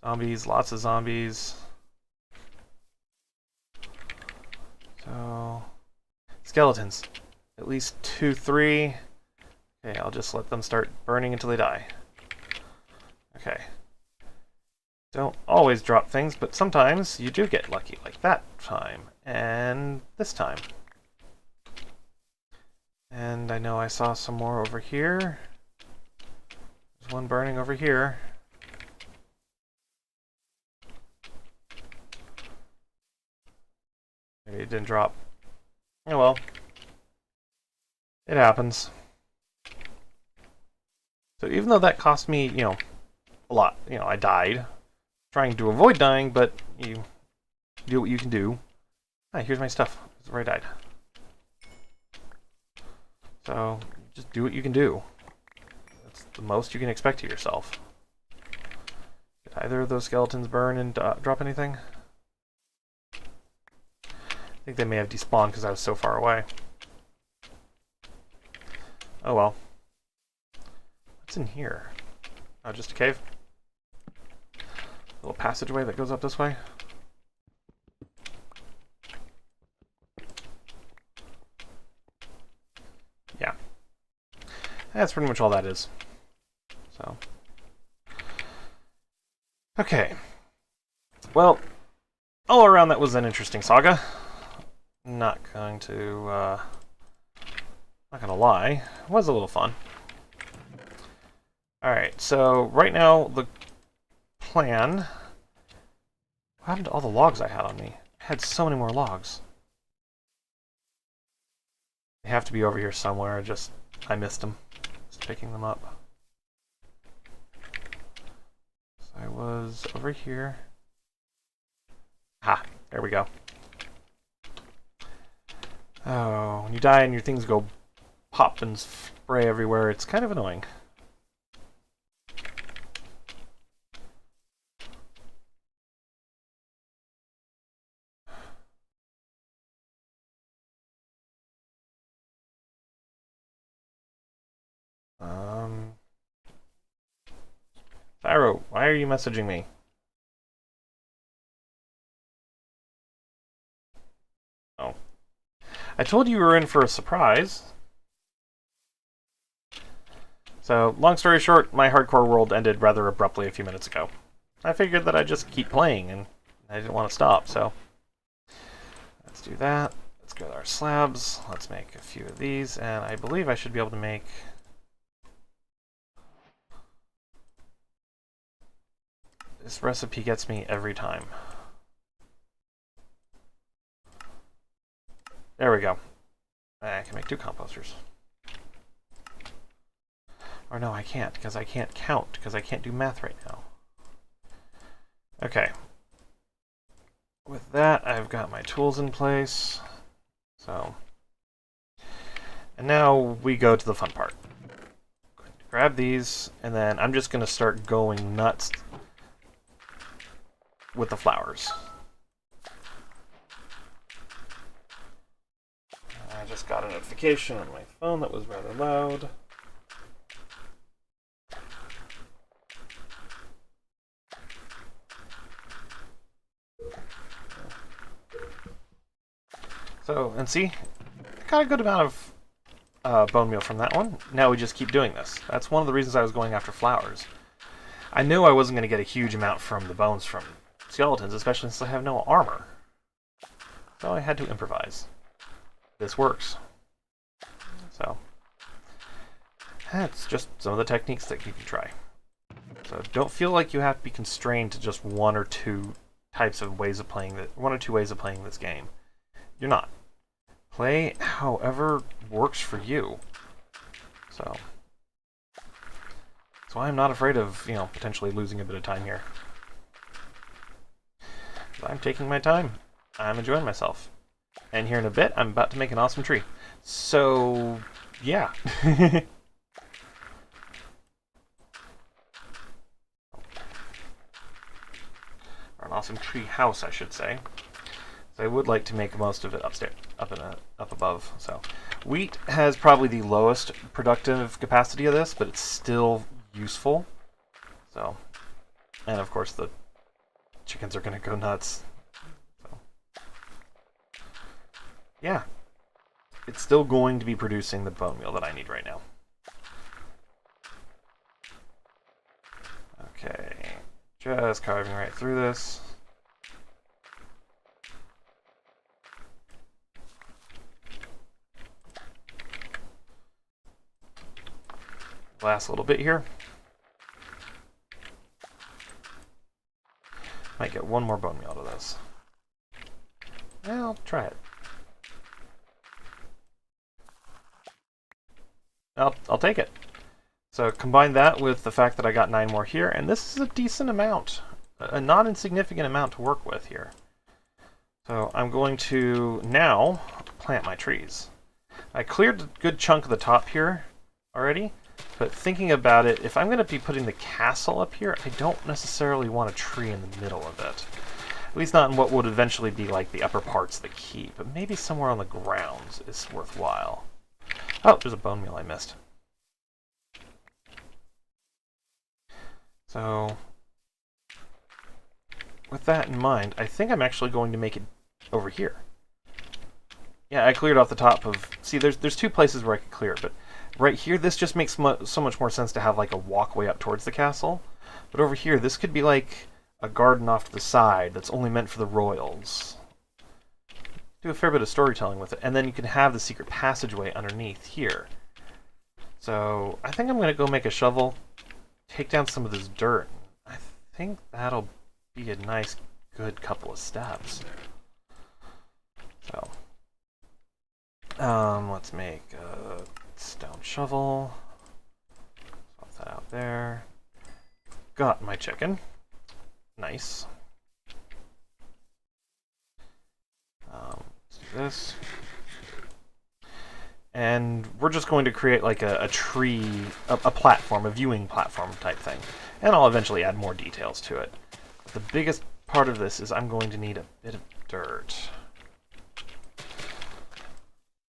Zombies, lots of zombies. So, skeletons. At least 2, 3. Okay, I'll just let them start burning until they die. Okay. Don't always drop things, but sometimes you do get lucky, like that time, and this time. And I know I saw some more over here. There's one burning over here. Maybe it didn't drop. Oh well. It happens. So even though that cost me, a lot, I died. Trying to avoid dying, but you do what you can do. Ah, here's my stuff. This is where I died. So, just do what you can do. That's the most you can expect of yourself. Did either of those skeletons burn and drop anything? I think they may have despawned because I was so far away. Oh well. What's in here? Oh, just a cave? Little passageway that goes up this way. Yeah. That's pretty much all that is. So. Okay. Well, all around that was an interesting saga. Not going to lie. It was a little fun. Alright, so right now the plan... What happened to all the logs I had on me? I had so many more logs. They have to be over here somewhere, I missed them. Just picking them up. So I was over here. Ha! There we go. Oh, when you die and your things go pop and spray everywhere, it's kind of annoying. Thyro, why are you messaging me? Oh. I told you were in for a surprise. So, long story short, my hardcore world ended rather abruptly a few minutes ago. I figured that I'd just keep playing, and I didn't want to stop, so... Let's do that. Let's go to our slabs. Let's make a few of these, and I believe I should be able to make... This recipe gets me every time. There we go. I can make 2 composters. Or no, I can't, because I can't count, because I can't do math right now. Okay. With that, I've got my tools in place. So. And now we go to the fun part. Grab these, and then I'm just going to start going nuts with the flowers. I just got a notification on my phone that was rather loud. So, and see, I got a good amount of bone meal from that one. Now we just keep doing this. That's one of the reasons I was going after flowers. I knew I wasn't going to get a huge amount from the bones from skeletons, especially since I have no armor. So I had to improvise. This works. So, that's just some of the techniques that you can try. So don't feel like you have to be constrained to just one or two ways of playing this game. You're not. Play however works for you. So that's why I'm not afraid of, potentially losing a bit of time here. I'm taking my time. I'm enjoying myself. And here in a bit, I'm about to make an awesome tree. So, yeah. Or an awesome tree house, I should say. So I would like to make most of it upstairs, up above. So, wheat has probably the lowest productive capacity of this, but it's still useful. So, and of course the chickens are going to go nuts. So, yeah, it's still going to be producing the bone meal that I need right now. Okay, just carving right through this. Last little bit here. Might get one more bone meal out of this. Yeah, I'll try it. I'll take it. So combine that with the fact that I got 9 more here, and this is a decent amount. A not insignificant amount to work with here. So I'm going to now plant my trees. I cleared a good chunk of the top here already, but thinking about it, if I'm going to be putting the castle up here, I don't necessarily want a tree in the middle of it. At least not in what would eventually be like the upper parts of the keep, but maybe somewhere on the grounds is worthwhile. Oh, there's a bone meal I missed. So, with that in mind, I think I'm actually going to make it over here. Yeah, I cleared off the top of... See, there's 2 places where I could clear, but right here, this just makes so much more sense to have like a walkway up towards the castle. But over here, this could be like a garden off to the side that's only meant for the royals. Do a fair bit of storytelling with it, and then you can have the secret passageway underneath here. So I think I'm going to go make a shovel, take down some of this dirt. I think that'll be a nice, good couple of steps. So, let's make a stone shovel. Swap that out there. Got my chicken. Nice. Let's do this. And we're just going to create like a tree, a platform, a viewing platform type thing. And I'll eventually add more details to it. The biggest part of this is I'm going to need a bit of dirt.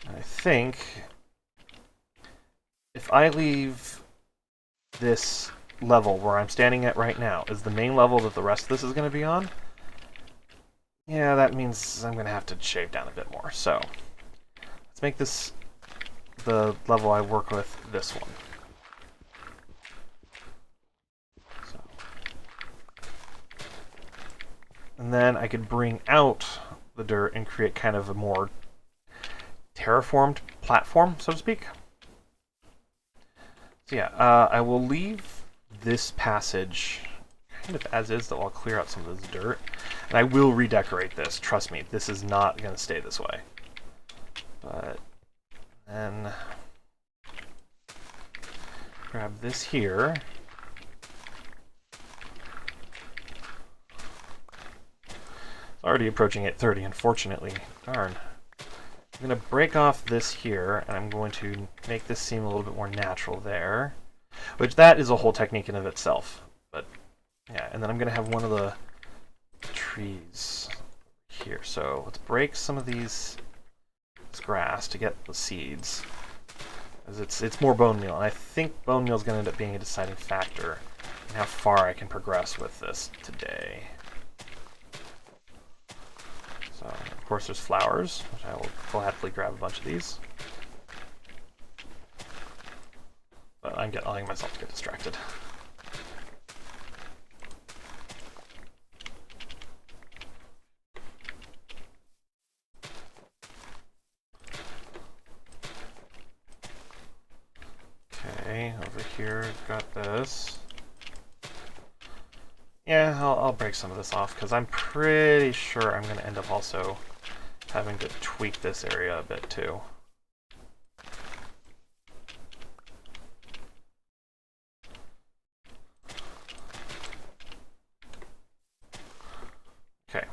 I think if I leave this level where I'm standing at right now is the main level that the rest of this is going to be on, yeah, that means I'm going to have to shave down a bit more. So let's make this the level I work with, this one. So. And then I could bring out the dirt and create kind of a more terraformed platform, so to speak. So yeah, I will leave this passage kind of as is, though I'll clear out some of this dirt. And I will redecorate this, trust me, this is not going to stay this way. But then grab this here. It's already approaching 8:30, unfortunately. Darn. I'm going to break off this here, and I'm going to make this seem a little bit more natural there. Which, that is a whole technique in of itself. But, yeah, and then I'm going to have one of the trees here. So, let's break some of this grass to get the seeds. As it's more bone meal, and I think bone meal is going to end up being a deciding factor in how far I can progress with this today. So, of course, there's flowers, which I will gladly grab a bunch of these. But I'm allowing myself to get distracted. Okay, over here, I've got this. Yeah, I'll break some of this off, because I'm pretty sure I'm going to end up also having to tweak this area a bit, too. Okay,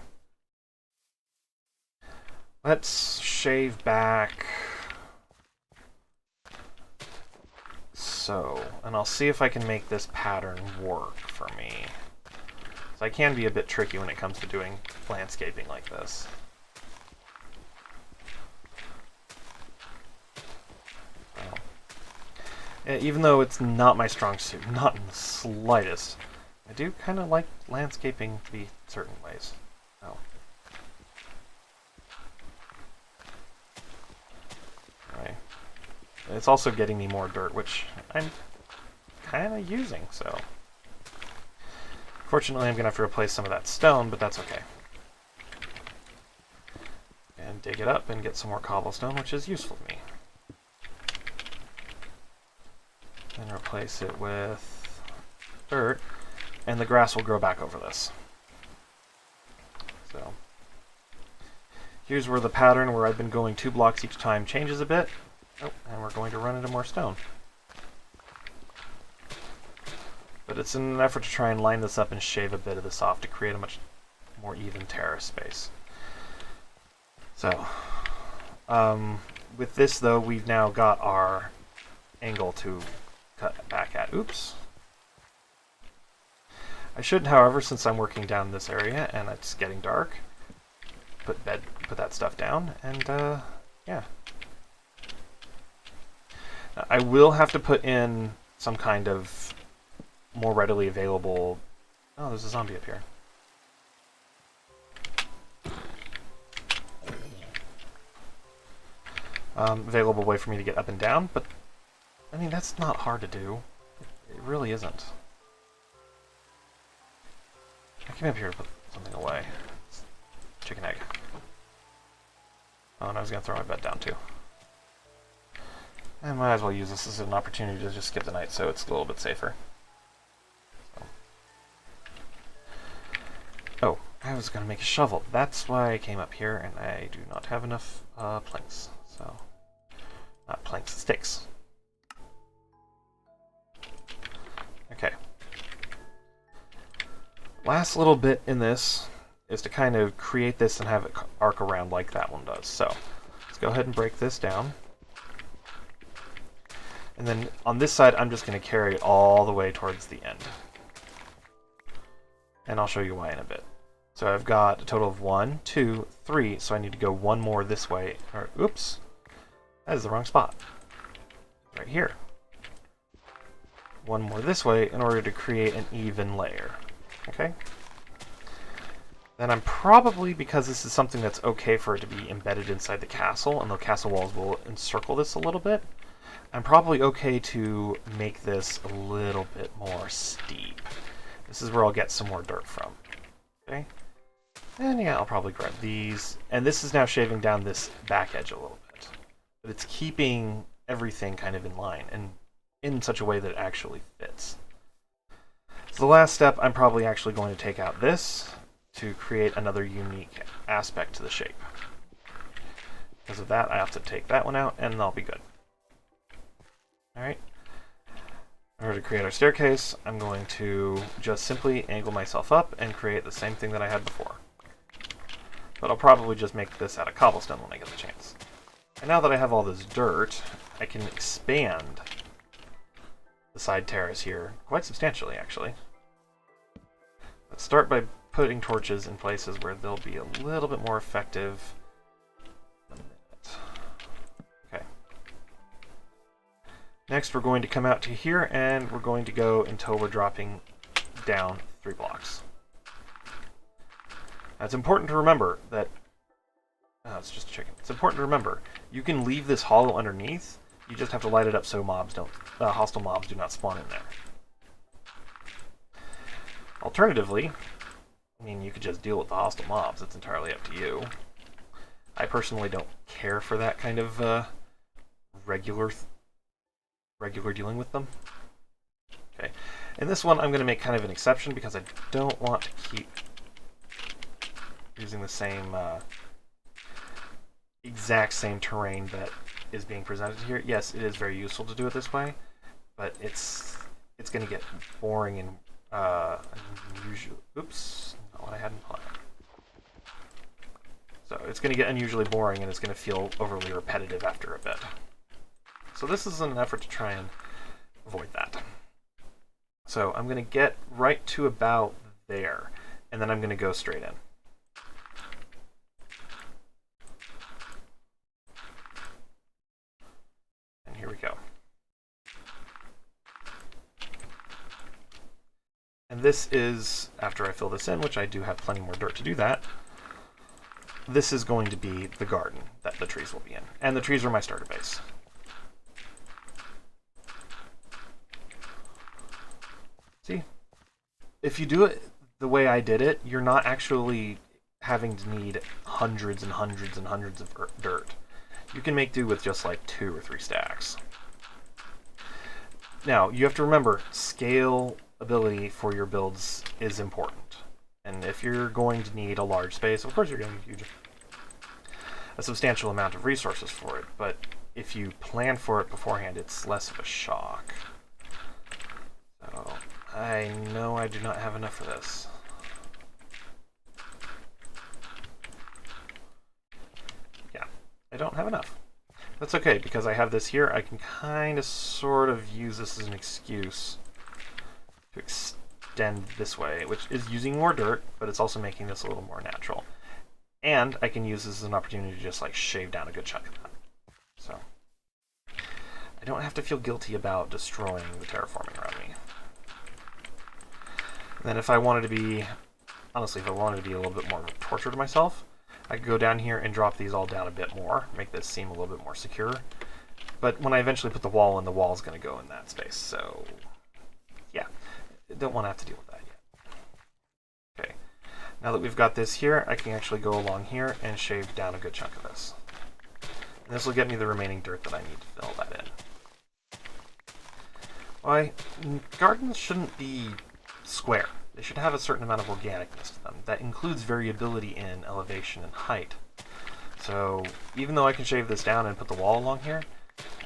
let's shave back. So, and I'll see if I can make this pattern work for me. So I can be a bit tricky when it comes to doing landscaping like this. So, even though it's not my strong suit, not in the slightest, I do kind of like landscaping to be certain ways. Oh. Right. It's also getting me more dirt, which I'm kind of using, so... Fortunately, I'm going to have to replace some of that stone, but that's okay. And dig it up and get some more cobblestone, which is useful to me. And replace it with dirt, and the grass will grow back over this. So, here's where the pattern where I've been going 2 blocks each time changes a bit. Oh, and we're going to run into more stone. But it's in an effort to try and line this up and shave a bit of this off to create a much more even terrace space. So, with this though, we've now got our angle to cut back at. Oops. I should, however, since I'm working down this area and it's getting dark, put that stuff down, and yeah. I will have to put in some kind of more readily available... Oh, there's a zombie up here. Available way for me to get up and down, but I mean, that's not hard to do. It really isn't. I came up here to put something away. Chicken egg. Oh, and I was going to throw my bed down too. I might as well use this as an opportunity to just skip the night so it's a little bit safer. So. Oh, I was going to make a shovel. That's why I came up here, and I do not have enough planks. So, not planks, sticks. Okay. Last little bit in this is to kind of create this and have it arc around like that one does. So, let's go ahead and break this down. And then on this side, I'm just going to carry it all the way towards the end. And I'll show you why in a bit. So I've got a total of 1, 2, 3, so I need to go one more this way. Or, oops, that is the wrong spot. Right here. One more this way in order to create an even layer. Okay? Then I'm probably, because this is something that's okay for it to be embedded inside the castle, and the castle walls will encircle this a little bit, I'm probably okay to make this a little bit more steep. This is where I'll get some more dirt from. Okay? And yeah, I'll probably grab these. And this is now shaving down this back edge a little bit. But it's keeping everything kind of in line and in such a way that it actually fits. So the last step, I'm probably actually going to take out this to create another unique aspect to the shape. Because of that, I have to take that one out, and I'll be good. Alright. In order to create our staircase, I'm going to just simply angle myself up and create the same thing that I had before. But I'll probably just make this out of cobblestone when I get the chance. And now that I have all this dirt, I can expand the side terrace here quite substantially, actually. Let's start by putting torches in places where they'll be a little bit more effective. Okay. Next, we're going to come out to here, and we're going to go until we're dropping down 3 blocks. Now, it's important to remember that... Oh, it's just a chicken. It's important to remember, you can leave this hollow underneath, you just have to light it up so mobs don't, hostile mobs do not spawn in there. Alternatively, I mean, you could just deal with the hostile mobs. It's entirely up to you. I personally don't care for that kind of regular dealing with them. Okay. In this one, I'm going to make kind of an exception because I don't want to keep using the same exact same terrain that is being presented here. Yes, it is very useful to do it this way, but it's going to get boring and unusual. Oops, not what I had in plan. So it's going to get unusually boring and it's going to feel overly repetitive after a bit. So this is an effort to try and avoid that. So I'm going to get right to about there, and then I'm going to go straight in. And here we go. And this is, after I fill this in, which I do have plenty more dirt to do that, this is going to be the garden that the trees will be in. And the trees are my starter base. See? If you do it the way I did it, you're not actually having to need hundreds and hundreds and hundreds of dirt. You can make do with just like 2 or 3 stacks. Now, you have to remember, scale ability for your builds is important. And if you're going to need a large space, of course you're going to need a substantial amount of resources for it, but if you plan for it beforehand, it's less of a shock. So, I know I do not have enough for this. Yeah, I don't have enough. That's okay, because I have this here. I can kind of sort of use this as an excuse to extend this way, which is using more dirt, but it's also making this a little more natural. And I can use this as an opportunity to just like shave down a good chunk of that. So I don't have to feel guilty about destroying the terraforming around me. And then if I wanted to be, honestly, if I wanted to be a little bit more of a torture to myself, I could go down here and drop these all down a bit more, make this seem a little bit more secure. But when I eventually put the wall in, the wall's going to go in that space, so yeah, don't want to have to deal with that yet. Okay, now that we've got this here, I can actually go along here and shave down a good chunk of this. And this will get me the remaining dirt that I need to fill that in. Why, gardens shouldn't be square. They should have a certain amount of organicness to them. That includes variability in elevation and height. So even though I can shave this down and put the wall along here,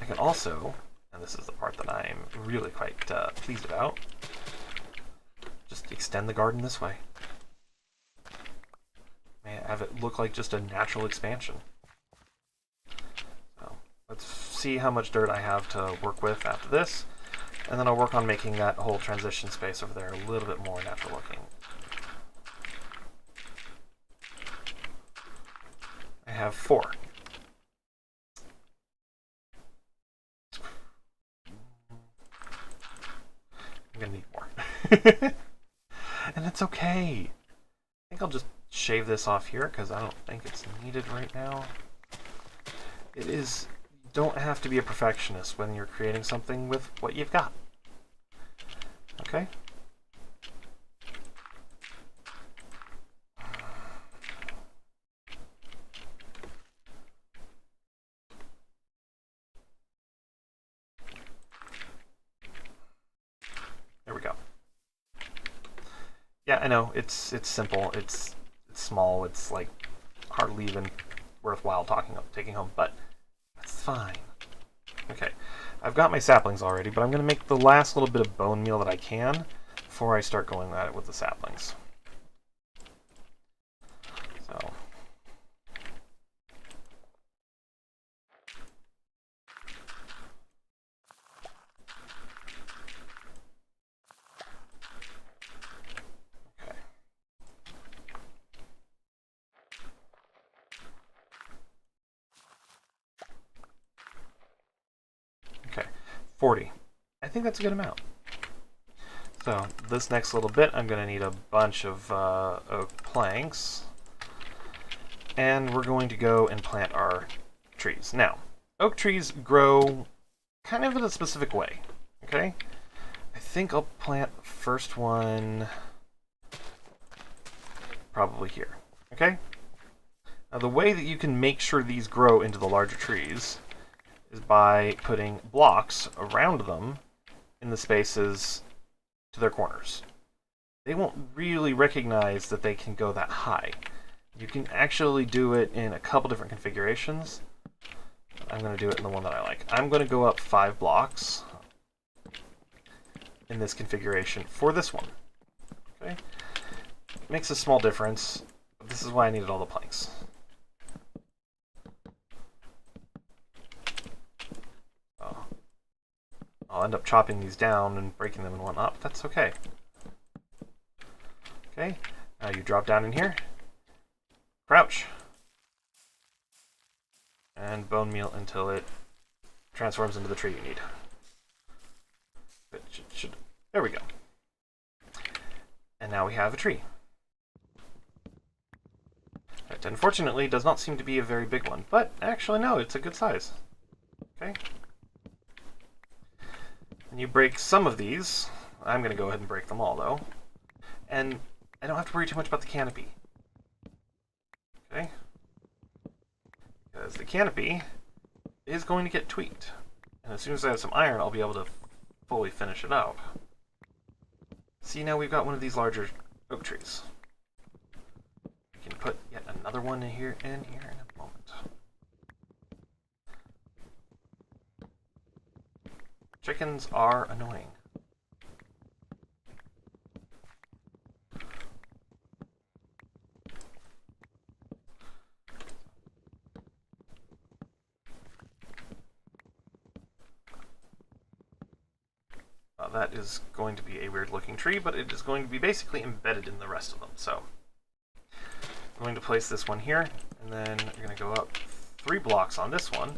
I can also, and this is the part that I'm really quite pleased about, just extend the garden this way. Have it look like just a natural expansion. So let's see how much dirt I have to work with after this. And then I'll work on making that whole transition space over there a little bit more natural looking. I have 4. I'm gonna need more. And it's okay. I think I'll just shave this off here because I don't think it's needed right now. It is... don't have to be a perfectionist when you're creating something with what you've got. Okay? There we go. Yeah, I know, it's simple, it's small, it's like hardly even worthwhile taking home, but that's fine. Okay, I've got my saplings already, but I'm going to make the last little bit of bone meal that I can before I start going at it with the saplings. So. Okay. Okay, 40. I think that's a good amount. So this next little bit, I'm going to need a bunch of oak planks. And we're going to go and plant our trees. Now, oak trees grow kind of in a specific way, okay? I think I'll plant the first one probably here, okay? Now the way that you can make sure these grow into the larger trees is by putting blocks around them in the spaces to their corners. They won't really recognize that they can go that high. You can actually do it in a couple different configurations. I'm going to do it in the one that I like. I'm going to go up 5 blocks in this configuration for this one. Okay? It makes a small difference, but this is why I needed all the planks. I'll end up chopping these down and breaking them and whatnot, but that's okay. Okay, now you drop down in here, crouch, and bone meal until it transforms into the tree you need. There we go. And now we have a tree. It unfortunately does not seem to be a very big one, but actually no, it's a good size. Okay. And you break some of these. I'm going to go ahead and break them all though. And I don't have to worry too much about the canopy. Okay. Because the canopy is going to get tweaked. And as soon as I have some iron, I'll be able to fully finish it out. See, now we've got one of these larger oak trees. We can put yet another one in here in a moment. Chickens are annoying. That is going to be a weird looking tree, but it is going to be basically embedded in the rest of them. So I'm going to place this one here, and then you're going to go up 3 blocks on this one.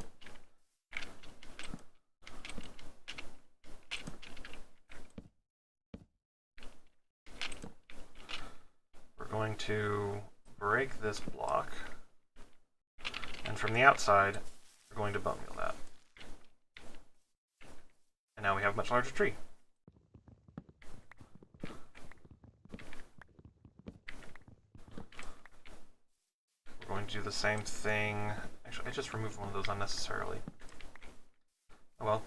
We're going to break this block, and from the outside, we're going to bone meal that. And now we have a much larger tree. We're going to do the same thing. Actually, I just removed one of those unnecessarily. Oh well.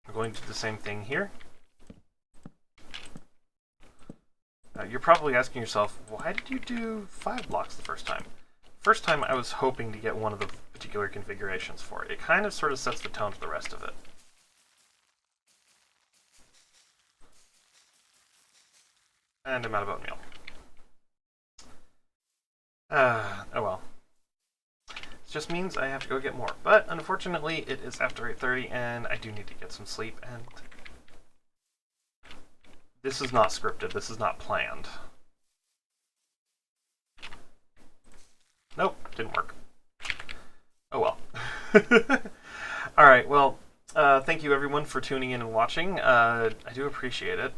We're going to do the same thing here. You're probably asking yourself, why did you do 5 blocks the first time? First time I was hoping to get one of the particular configurations for it. It kind of sort of sets the tone for the rest of it. And I'm out of oatmeal. Oh well. It just means I have to go get more. But unfortunately, it is after 8:30 and I do need to get some sleep, and this is not scripted, this is not planned. Nope, didn't work. Oh well. Alright, well, thank you everyone for tuning in and watching. I do appreciate it.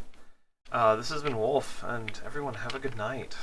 This has been Wolf, and everyone have a good night.